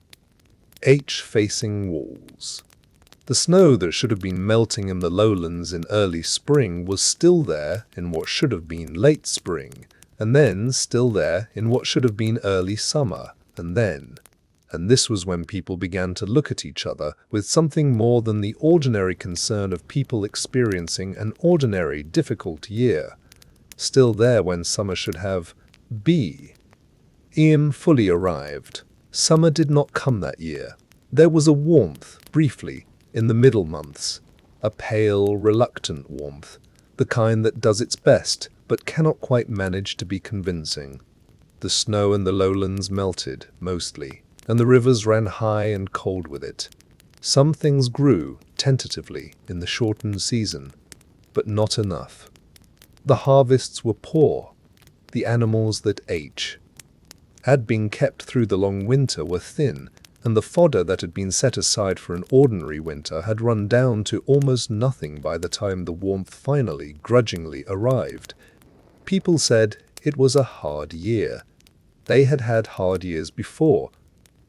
H-facing walls. The snow that should have been melting in the lowlands in early spring was still there in what should have been late spring, and then still there in what should have been early summer, and this was when people began to look at each other with something more than the ordinary concern of people experiencing an ordinary difficult year. Still there when summer should have fully arrived. Summer did not come that year. There was a warmth, briefly, in the middle months, a pale, reluctant warmth, the kind that does its best but cannot quite manage to be convincing. The snow in the lowlands melted, mostly, and the rivers ran high and cold with it. Some things grew, tentatively, in the shortened season, but not enough. The harvests were poor. The animals that had been kept through the long winter were thin, and the fodder that had been set aside for an ordinary winter had run down to almost nothing by the time the warmth finally, grudgingly arrived. People said it was a hard year. They had had hard years before.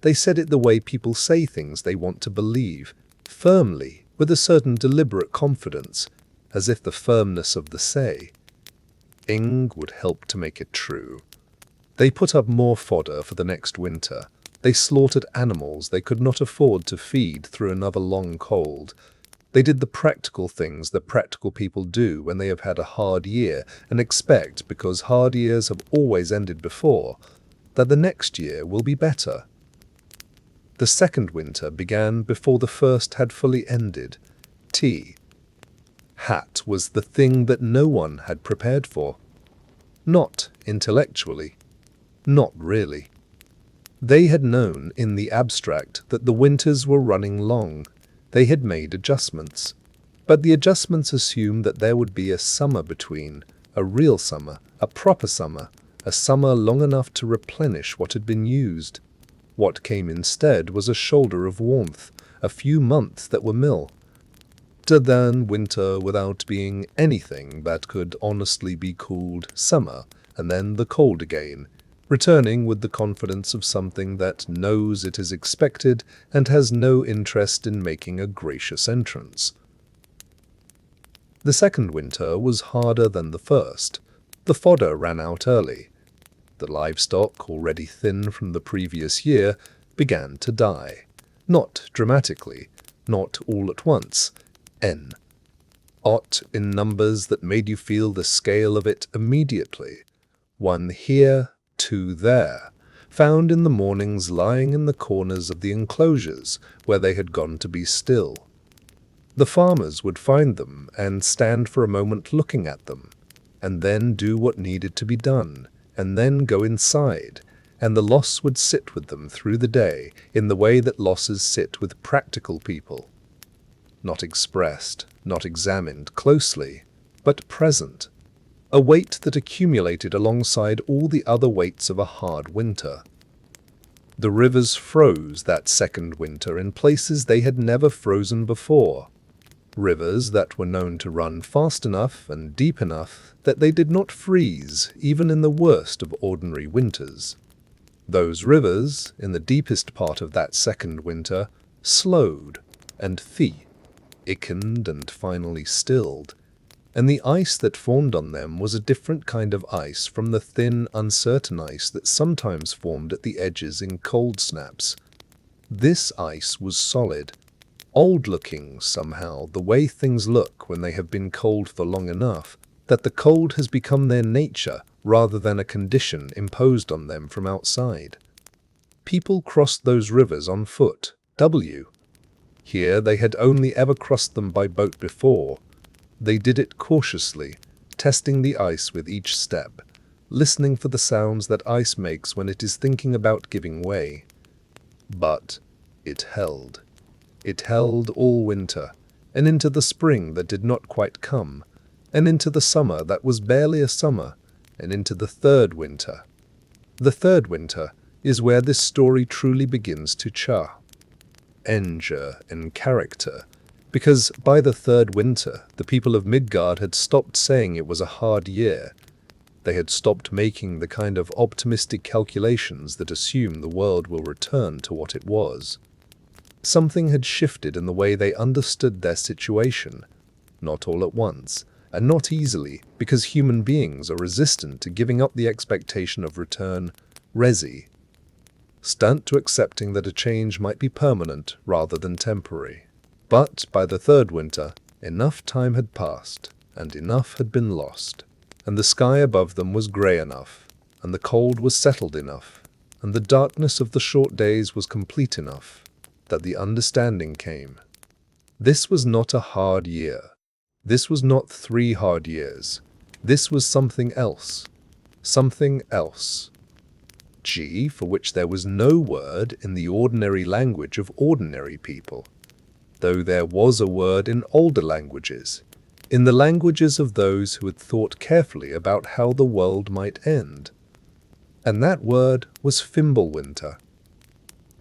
They said it the way people say things they want to believe, firmly, with a certain deliberate confidence, as if the firmness of the saying would help to make it true. They put up more fodder for the next winter. They slaughtered animals they could not afford to feed through another long cold. They did the practical things that practical people do when they have had a hard year and expect, because hard years have always ended before, that the next year will be better. The second winter began before the first had fully ended. Hat was the thing that no one had prepared for. Not intellectually. Not really. They had known in the abstract that the winters were running long. They had made adjustments. But the adjustments assumed that there would be a summer between, a real summer, a proper summer, a summer long enough to replenish what had been used. What came instead was a shoulder of warmth, a few months that were then winter without being anything that could honestly be called summer, and then the cold again. returning with the confidence of something that knows it is expected and has no interest in making a gracious entrance. The second winter was harder than the first. The fodder ran out early. The livestock, already thin from the previous year, began to die. Not dramatically, not all at once. Ot in numbers that made you feel the scale of it immediately. One here, two there, found in the mornings lying in the corners of the enclosures where they had gone to be still. The farmers would find them and stand for a moment looking at them, and then do what needed to be done, and then go inside, and the loss would sit with them through the day in the way that losses sit with practical people. Not expressed, not examined closely, but present. A weight that accumulated alongside all the other weights of a hard winter. The rivers froze that second winter in places they had never frozen before. Rivers that were known to run fast enough and deep enough that they did not freeze even in the worst of ordinary winters. Those rivers, in the deepest part of that second winter, slowed and thickened and finally stilled, and the ice that formed on them was a different kind of ice from the thin, uncertain ice that sometimes formed at the edges in cold snaps. This ice was solid, old-looking somehow, the way things look when they have been cold for long enough, that the cold has become their nature rather than a condition imposed on them from outside. People crossed those rivers on foot. Here they had only ever crossed them by boat before. They did it cautiously, testing the ice with each step, listening for the sounds that ice makes when it is thinking about giving way. But it held. It held all winter, and into the spring that did not quite come, and into the summer that was barely a summer, and into the third winter. The third winter is where this story truly begins to change in character, because by the third winter, the people of Midgard had stopped saying it was a hard year. They had stopped making the kind of optimistic calculations that assume the world will return to what it was. Something had shifted in the way they understood their situation, not all at once, and not easily, because human beings are resistant to giving up the expectation of return, stunt to accepting that a change might be permanent rather than temporary. But by the third winter, enough time had passed, and enough had been lost, and the sky above them was grey enough, and the cold was settled enough, and the darkness of the short days was complete enough, that the understanding came. This was not a hard year. This was not 3 hard years. This was something else. Something else. For which there was no word in the ordinary language of ordinary people, though there was a word in older languages, in the languages of those who had thought carefully about how the world might end. And that word was Fimbulwinter,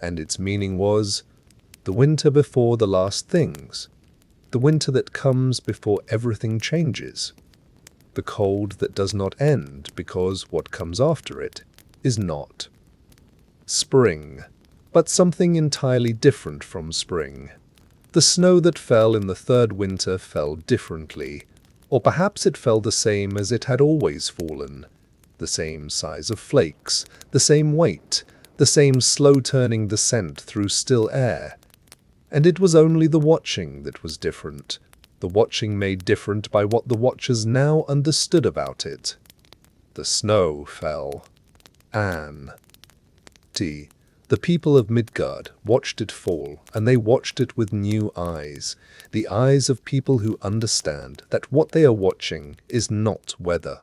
and its meaning was the winter before the last things, the winter that comes before everything changes, the cold that does not end because what comes after it is not spring, but something entirely different from spring. The snow that fell in the third winter fell differently, or perhaps it fell the same as it had always fallen, the same size of flakes, the same weight, the same slow-turning descent through still air. And it was only the watching that was different, the watching made different by what the watchers now understood about it. The snow fell. The people of Midgard watched it fall, and they watched it with new eyes, the eyes of people who understand that what they are watching is not weather.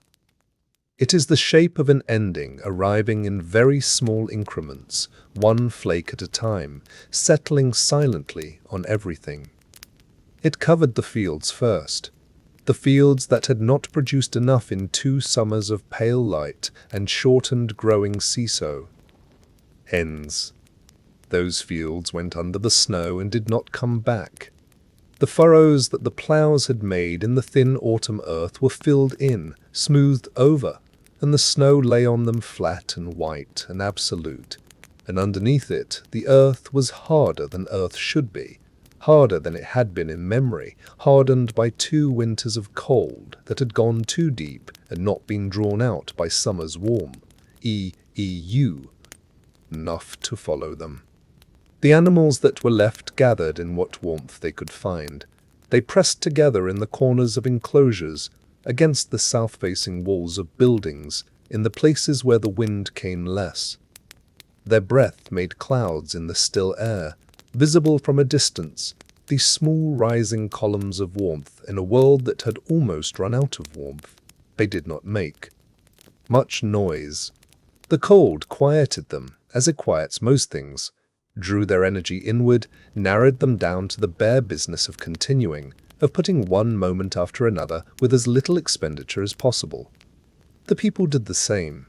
It is the shape of an ending arriving in very small increments, one flake at a time, settling silently on everything. It covered the fields first, the fields that had not produced enough in 2 summers of pale light and shortened growing seesaw. Those fields went under the snow and did not come back. The furrows that the ploughs had made in the thin autumn earth were filled in, smoothed over, and the snow lay on them flat and white and absolute, and underneath it the earth was harder than earth should be, harder than it had been in memory, hardened by 2 winters of cold that had gone too deep and not been drawn out by summer's warm, enough to follow them. The animals that were left gathered in what warmth they could find. They pressed together in the corners of enclosures, against the south-facing walls of buildings, in the places where the wind came less. Their breath made clouds in the still air, visible from a distance, these small rising columns of warmth in a world that had almost run out of warmth. They did not make much noise. The cold quieted them, as it quiets most things, drew their energy inward, narrowed them down to the bare business of continuing, of putting one moment after another with as little expenditure as possible. The people did the same.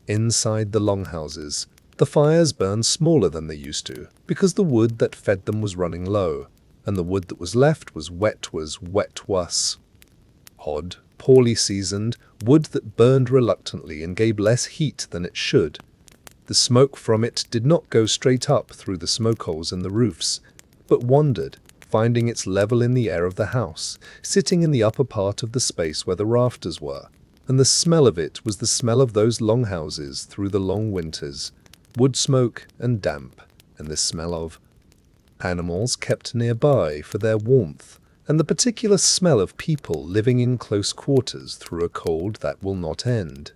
Inside the longhouses, the fires burned smaller than they used to, because the wood that fed them was running low, and the wood that was left was wet was odd, poorly seasoned, wood that burned reluctantly and gave less heat than it should. The smoke from it did not go straight up through the smoke holes in the roofs, but wandered, finding its level in the air of the house, sitting in the upper part of the space where the rafters were, and the smell of it was the smell of those longhouses through the long winters, wood smoke and damp, and the smell of animals kept nearby for their warmth, and the particular smell of people living in close quarters through a cold that will not end.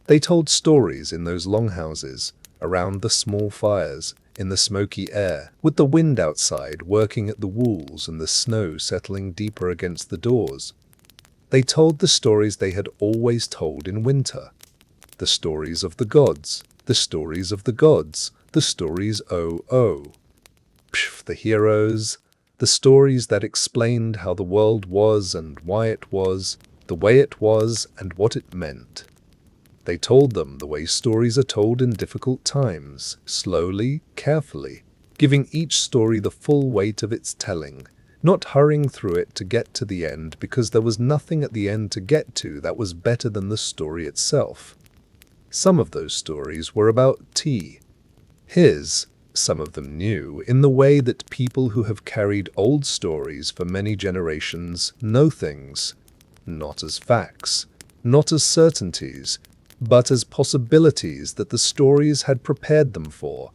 They told stories in those longhouses, around the small fires, in the smoky air, with the wind outside working at the walls and the snow settling deeper against the doors. They told the stories they had always told in winter. The stories of the gods, the stories of the gods, the stories the heroes, the stories that explained how the world was and why it was, the way it was and what it meant. They told them the way stories are told in difficult times, slowly, carefully, giving each story the full weight of its telling, not hurrying through it to get to the end because there was nothing at the end to get to that was better than the story itself. Some of those stories were about some of them new, in the way that people who have carried old stories for many generations know things, not as facts, not as certainties, but as possibilities that the stories had prepared them for.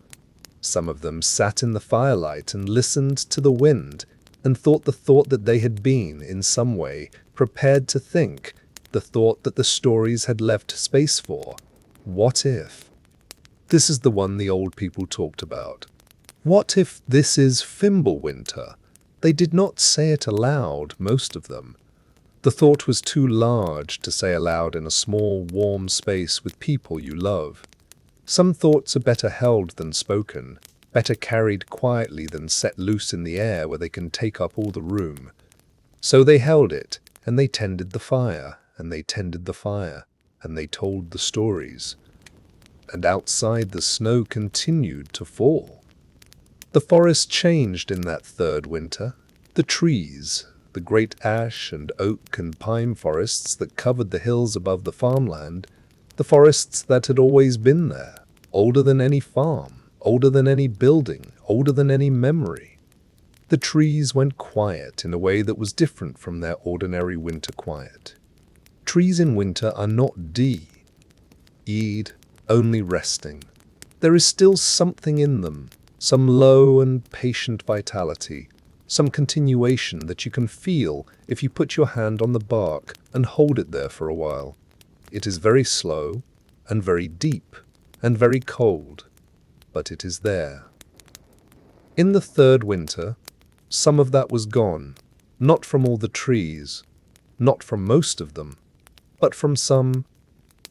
Some of them sat in the firelight and listened to the wind, and thought the thought that they had been, in some way, prepared to think, the thought that the stories had left space for. What if? This is the one the old people talked about. What if this is Fimbulwinter? They did not say it aloud, most of them. The thought was too large to say aloud in a small, warm space with people you love. Some thoughts are better held than spoken, better carried quietly than set loose in the air where they can take up all the room. So they held it, and they tended the fire, and they tended the fire, and they told the stories. And outside the snow continued to fall. The forest changed in that third winter. The trees, the great ash and oak and pine forests that covered the hills above the farmland, the forests that had always been there, older than any farm, older than any building, older than any memory. The trees went quiet in a way that was different from their ordinary winter quiet. Trees in winter are not only resting. There is still something in them, some low and patient vitality, some continuation that you can feel if you put your hand on the bark and hold it there for a while. It is very slow and very deep and very cold, but it is there. In the third winter, some of that was gone, not from all the trees, not from most of them, but from some,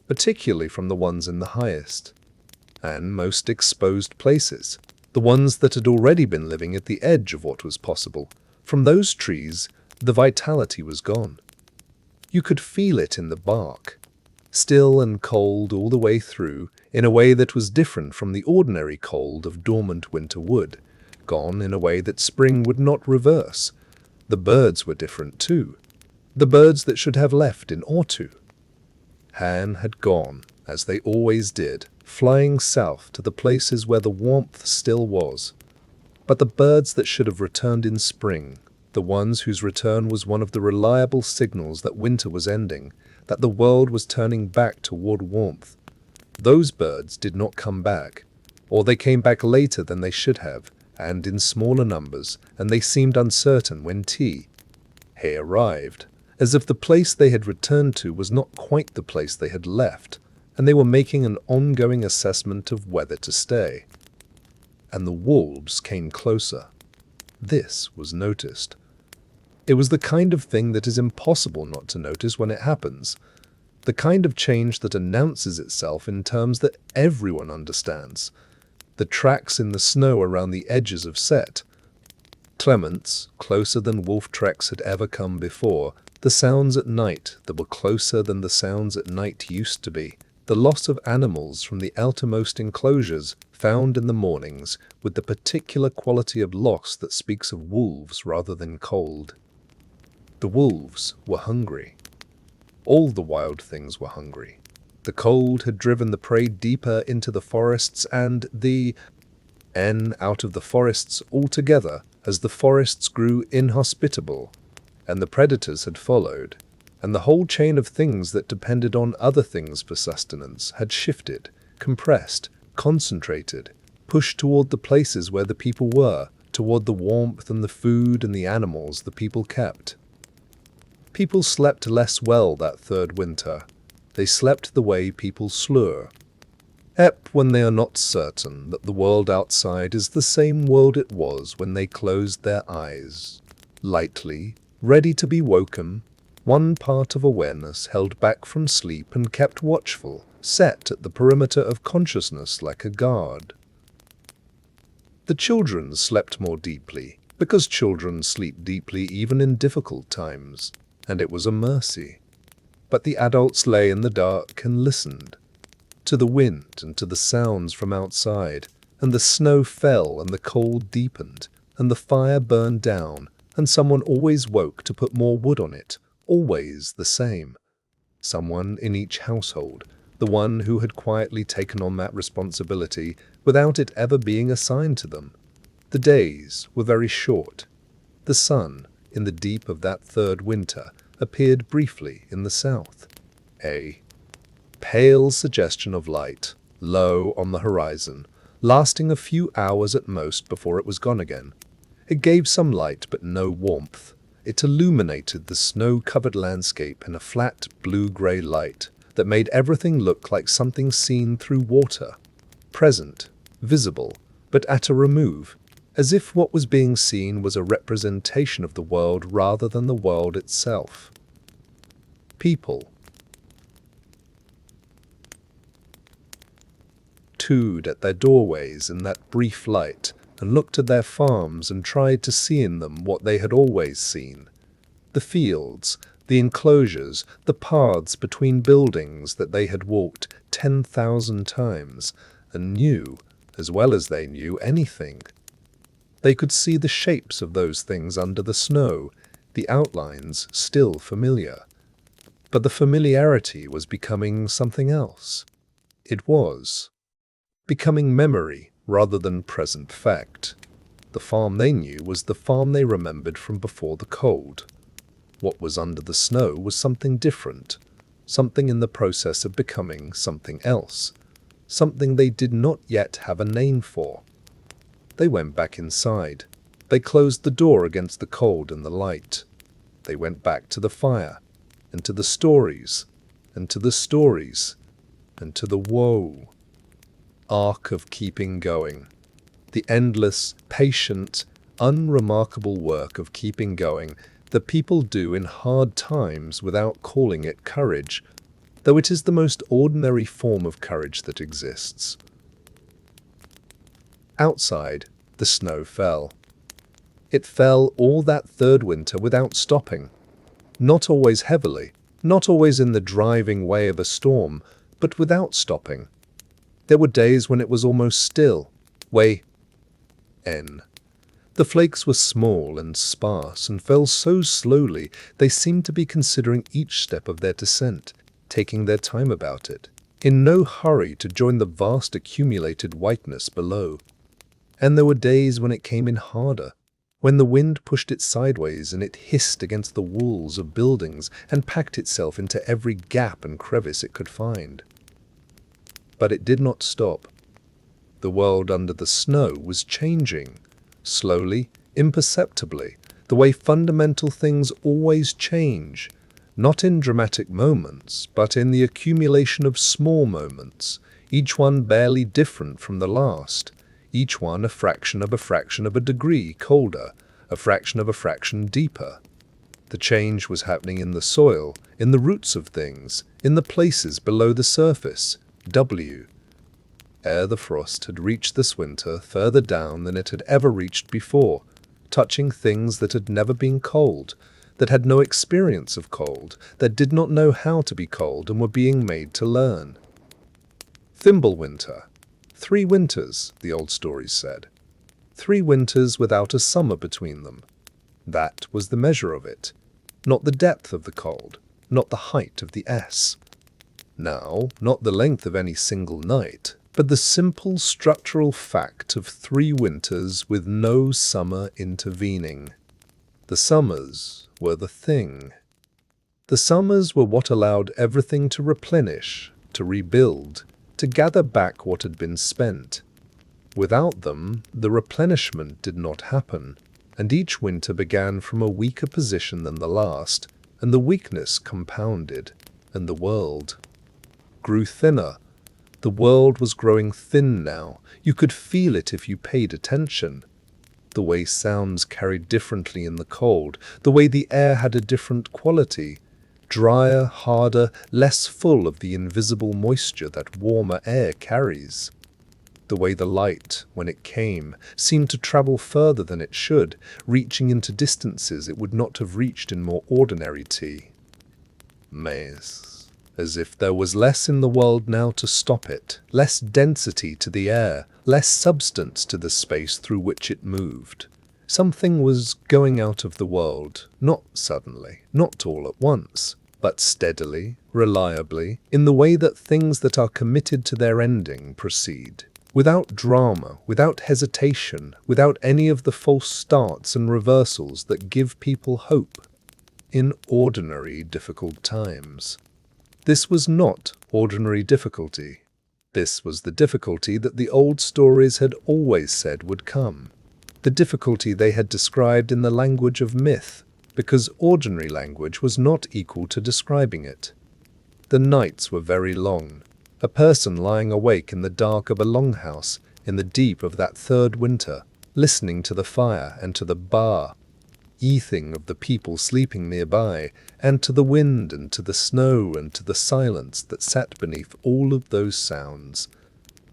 particularly from the ones in the highest and most exposed places, the ones that had already been living at the edge of what was possible. From those trees, the vitality was gone. You could feel it in the bark, still and cold all the way through, in a way that was different from the ordinary cold of dormant winter wood, gone in a way that spring would not reverse. The birds were different too, the birds that should have left in autumn. Han had gone, as they always did, flying south to the places where the warmth still was. But the birds that should have returned in spring, the ones whose return was one of the reliable signals that winter was ending, that the world was turning back toward warmth, those birds did not come back, or they came back later than they should have, and in smaller numbers, and they seemed uncertain when He arrived, as if the place they had returned to was not quite the place they had left, and they were making an ongoing assessment of whether to stay. And the wolves came closer. This was noticed. It was the kind of thing that is impossible not to notice when it happens, the kind of change that announces itself in terms that everyone understands. The tracks in the snow around the edges of Set. Clements, closer than wolf tracks had ever come before, the sounds at night that were closer than the sounds at night used to be, the loss of animals from the outermost enclosures found in the mornings with the particular quality of loss that speaks of wolves rather than cold. The wolves were hungry. All the wild things were hungry. The cold had driven the prey deeper into the forests and out of the forests altogether as the forests grew inhospitable, and the predators had followed, and the whole chain of things that depended on other things for sustenance had shifted, compressed, concentrated, pushed toward the places where the people were, toward the warmth and the food and the animals the people kept. People slept less well that third winter. They slept the way people slur. When they are not certain that the world outside is the same world it was when they closed their eyes. Lightly, ready to be woken, one part of awareness held back from sleep and kept watchful, set at the perimeter of consciousness like a guard. The children slept more deeply, because children sleep deeply even in difficult times, and it was a mercy. But the adults lay in the dark and listened to the wind and to the sounds from outside, and the snow fell and the cold deepened, and the fire burned down, and someone always woke to put more wood on it, always the same. Someone in each household, the one who had quietly taken on that responsibility without it ever being assigned to them. The days were very short. The sun, in the deep of that third winter, appeared briefly in the south. A pale suggestion of light, low on the horizon, lasting a few hours at most before it was gone again. It gave some light but no warmth. It illuminated the snow-covered landscape in a flat blue-gray light that made everything look like something seen through water, present, visible, but at a remove, as if what was being seen was a representation of the world rather than the world itself. People tattooed at their doorways in that brief light, and looked at their farms and tried to see in them what they had always seen. The fields, the enclosures, the paths between buildings that they had walked 10,000 times, and knew, as well as they knew anything. They could see the shapes of those things under the snow, the outlines still familiar. But the familiarity was becoming something else. It was becoming memory rather than present fact. The farm they knew was the farm they remembered from before the cold. What was under the snow was something different, something in the process of becoming something else, something they did not yet have a name for. They went back inside. They closed the door against the cold and the light. They went back to the fire, and to the stories, and to the stories, and to the woe arc of keeping going. The endless, patient, unremarkable work of keeping going that people do in hard times without calling it courage, though it is the most ordinary form of courage that exists. Outside, the snow fell. It fell all that third winter without stopping. Not always heavily, not always in the driving way of a storm, but without stopping. There were days when it was almost still. The flakes were small and sparse and fell so slowly they seemed to be considering each step of their descent, taking their time about it, in no hurry to join the vast accumulated whiteness below. And there were days when it came in harder, when the wind pushed it sideways and it hissed against the walls of buildings and packed itself into every gap and crevice it could find. But it did not stop. The world under the snow was changing, slowly, imperceptibly, the way fundamental things always change, not in dramatic moments, but in the accumulation of small moments, each one barely different from the last, each one a fraction of a degree colder, a fraction deeper. The change was happening in the soil, in the roots of things, in the places below the surface. Ere the frost had reached this winter further down than it had ever reached before, touching things that had never been cold, that had no experience of cold, that did not know how to be cold and were being made to learn. Fimbulwinter. 3 winters, the old stories said. 3 winters without a summer between them. That was the measure of it. Not the depth of the cold, not the height of the S. Now, not the length of any single night, but the simple structural fact of 3 winters with no summer intervening. The summers were the thing. The summers were what allowed everything to replenish, to rebuild, to gather back what had been spent. Without them, the replenishment did not happen, and each winter began from a weaker position than the last, and the weakness compounded, and the world grew thinner. The world was growing thin now. You could feel it if you paid attention. The way sounds carried differently in the cold, the way the air had a different quality, drier, harder, less full of the invisible moisture that warmer air carries. The way the light, when it came, seemed to travel further than it should, reaching into distances it would not have reached in more ordinary tea. As if there was less in the world now to stop it, less density to the air, less substance to the space through which it moved. Something was going out of the world, not suddenly, not all at once, but steadily, reliably, in the way that things that are committed to their ending proceed, without drama, without hesitation, without any of the false starts and reversals that give people hope in ordinary difficult times. This was not ordinary difficulty. This was the difficulty that the old stories had always said would come. The difficulty they had described in the language of myth, because ordinary language was not equal to describing it. The nights were very long. A person lying awake in the dark of a longhouse in the deep of that 3rd winter, listening to the fire and to the bar, eating of the people sleeping nearby, and to the wind and to the snow and to the silence that sat beneath all of those sounds.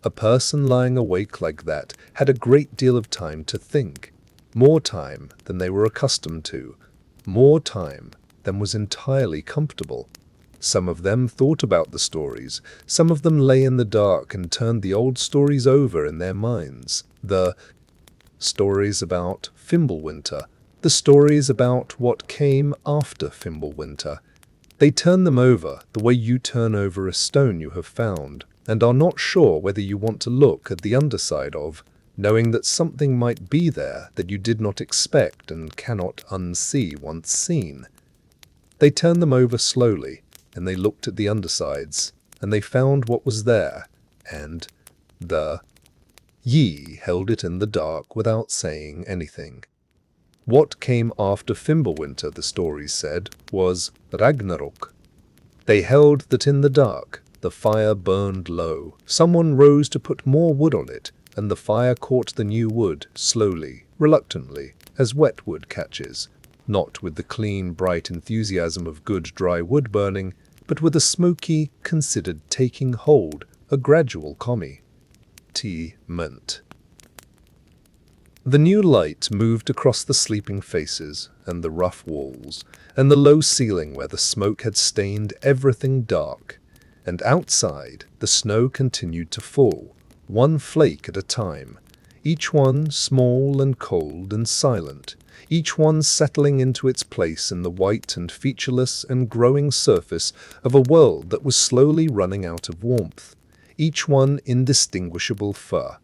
A person lying awake like that had a great deal of time to think, more time than they were accustomed to, more time than was entirely comfortable. Some of them thought about the stories, some of them lay in the dark and turned the old stories over in their minds. The stories about Fimbulwinter, the stories about what came after Fimbulwinter. They turn them over the way you turn over a stone you have found, and are not sure whether you want to look at the underside of, knowing that something might be there that you did not expect and cannot unsee once seen. They turned them over slowly, and they looked at the undersides, and they found what was there, and ye held it in the dark without saying anything. What came after Fimbulwinter, the stories said, was Ragnarök. They held that in the dark, the fire burned low. Someone rose to put more wood on it, and the fire caught the new wood, slowly, reluctantly, as wet wood catches, not with the clean, bright enthusiasm of good dry wood burning, but with a smoky, considered taking hold, a gradual commitment. The new light moved across the sleeping faces and the rough walls and the low ceiling where the smoke had stained everything dark, and outside the snow continued to fall, 1 flake at a time, each one small and cold and silent, each one settling into its place in the white and featureless and growing surface of a world that was slowly running out of warmth, each one indistinguishable fur.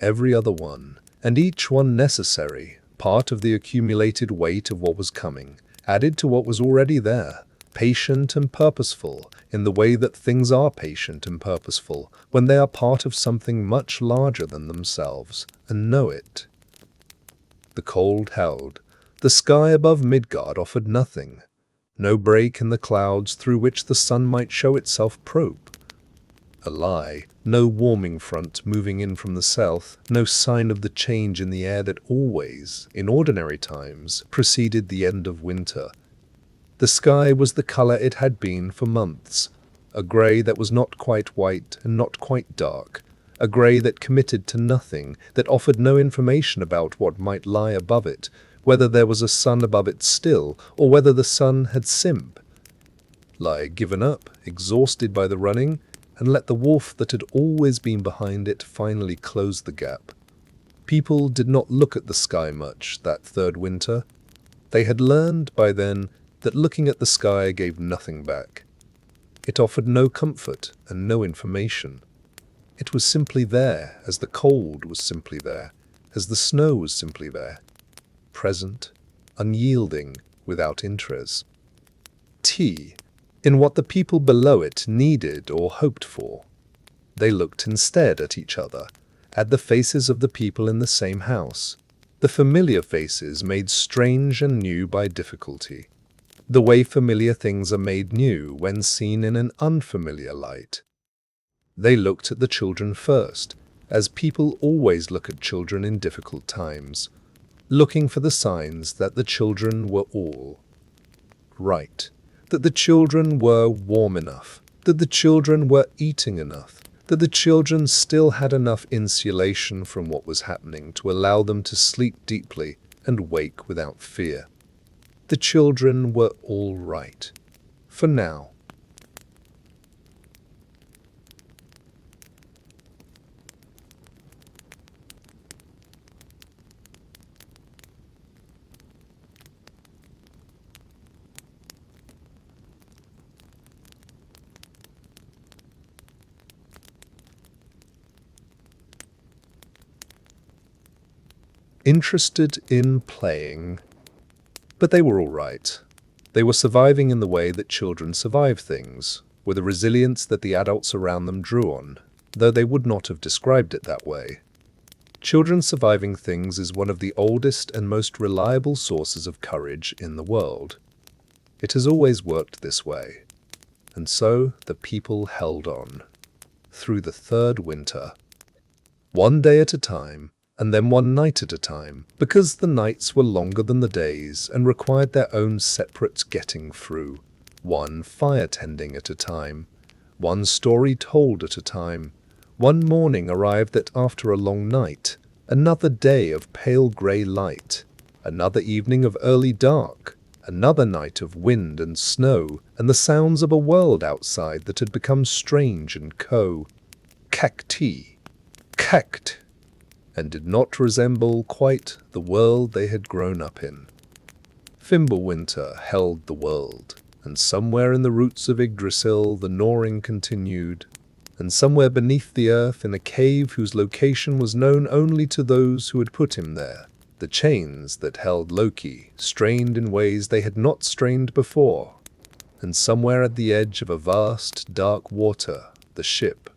Every other one, and each one necessary, part of the accumulated weight of what was coming, added to what was already there, patient and purposeful, in the way that things are patient and purposeful when they are part of something much larger than themselves, and know it. The cold held. The sky above Midgard offered nothing. No break in the clouds through which the sun might show itself probe. A lie. No warming front moving in from the south, no sign of the change in the air that always, in ordinary times, preceded the end of winter. The sky was the color it had been for months, a gray that was not quite white and not quite dark, a grey that committed to nothing, that offered no information about what might lie above it, whether there was a sun above it still, or whether the sun had simp. Lie given up, exhausted by the running, and let the wolf that had always been behind it finally close the gap. People did not look at the sky much that third winter. They had learned by then that looking at the sky gave nothing back. It offered no comfort and no information. It was simply there, as the cold was simply there, as the snow was simply there, present, unyielding, without interest. In what the people below it needed or hoped for. They looked instead at each other, at the faces of the people in the same house, the familiar faces made strange and new by difficulty, the way familiar things are made new when seen in an unfamiliar light. They looked at the children first, as people always look at children in difficult times, looking for the signs that the children were all right, that the children were warm enough, that the children were eating enough, that the children still had enough insulation from what was happening to allow them to sleep deeply and wake without fear. The children were all right. For now. Interested in playing. But they were all right. They were surviving in the way that children survive things, with a resilience that the adults around them drew on, though they would not have described it that way. Children surviving things is one of the oldest and most reliable sources of courage in the world. It has always worked this way. And so the people held on. Through the third winter. One day at a time, and then one night at a time, because the nights were longer than the days and required their own separate getting through, one fire tending at a time, one story told at a time. One morning arrived that after a long night, another day of pale grey light, another evening of early dark, another night of wind and snow, and the sounds of a world outside that had become strange and cacked, and did not resemble quite the world they had grown up in. Fimbulwinter held the world, and somewhere in the roots of Yggdrasil the gnawing continued, and somewhere beneath the earth in a cave whose location was known only to those who had put him there, the chains that held Loki strained in ways they had not strained before, and somewhere at the edge of a vast, dark water, the ship,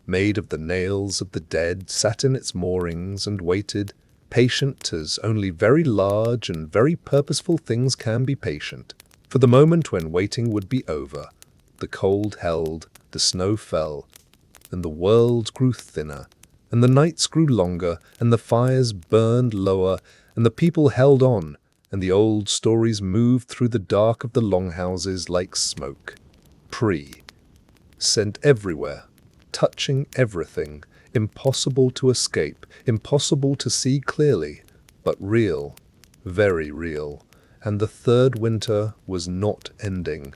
made of the nails of the dead, sat in its moorings and waited, patient as only very large and very purposeful things can be patient, for the moment when waiting would be over. The cold held, the snow fell, and the world grew thinner, and the nights grew longer, and the fires burned lower, and the people held on, and the old stories moved through the dark of the longhouses like smoke. Sent everywhere, touching everything, impossible to escape, impossible to see clearly, but real, very real. And the third winter was not ending.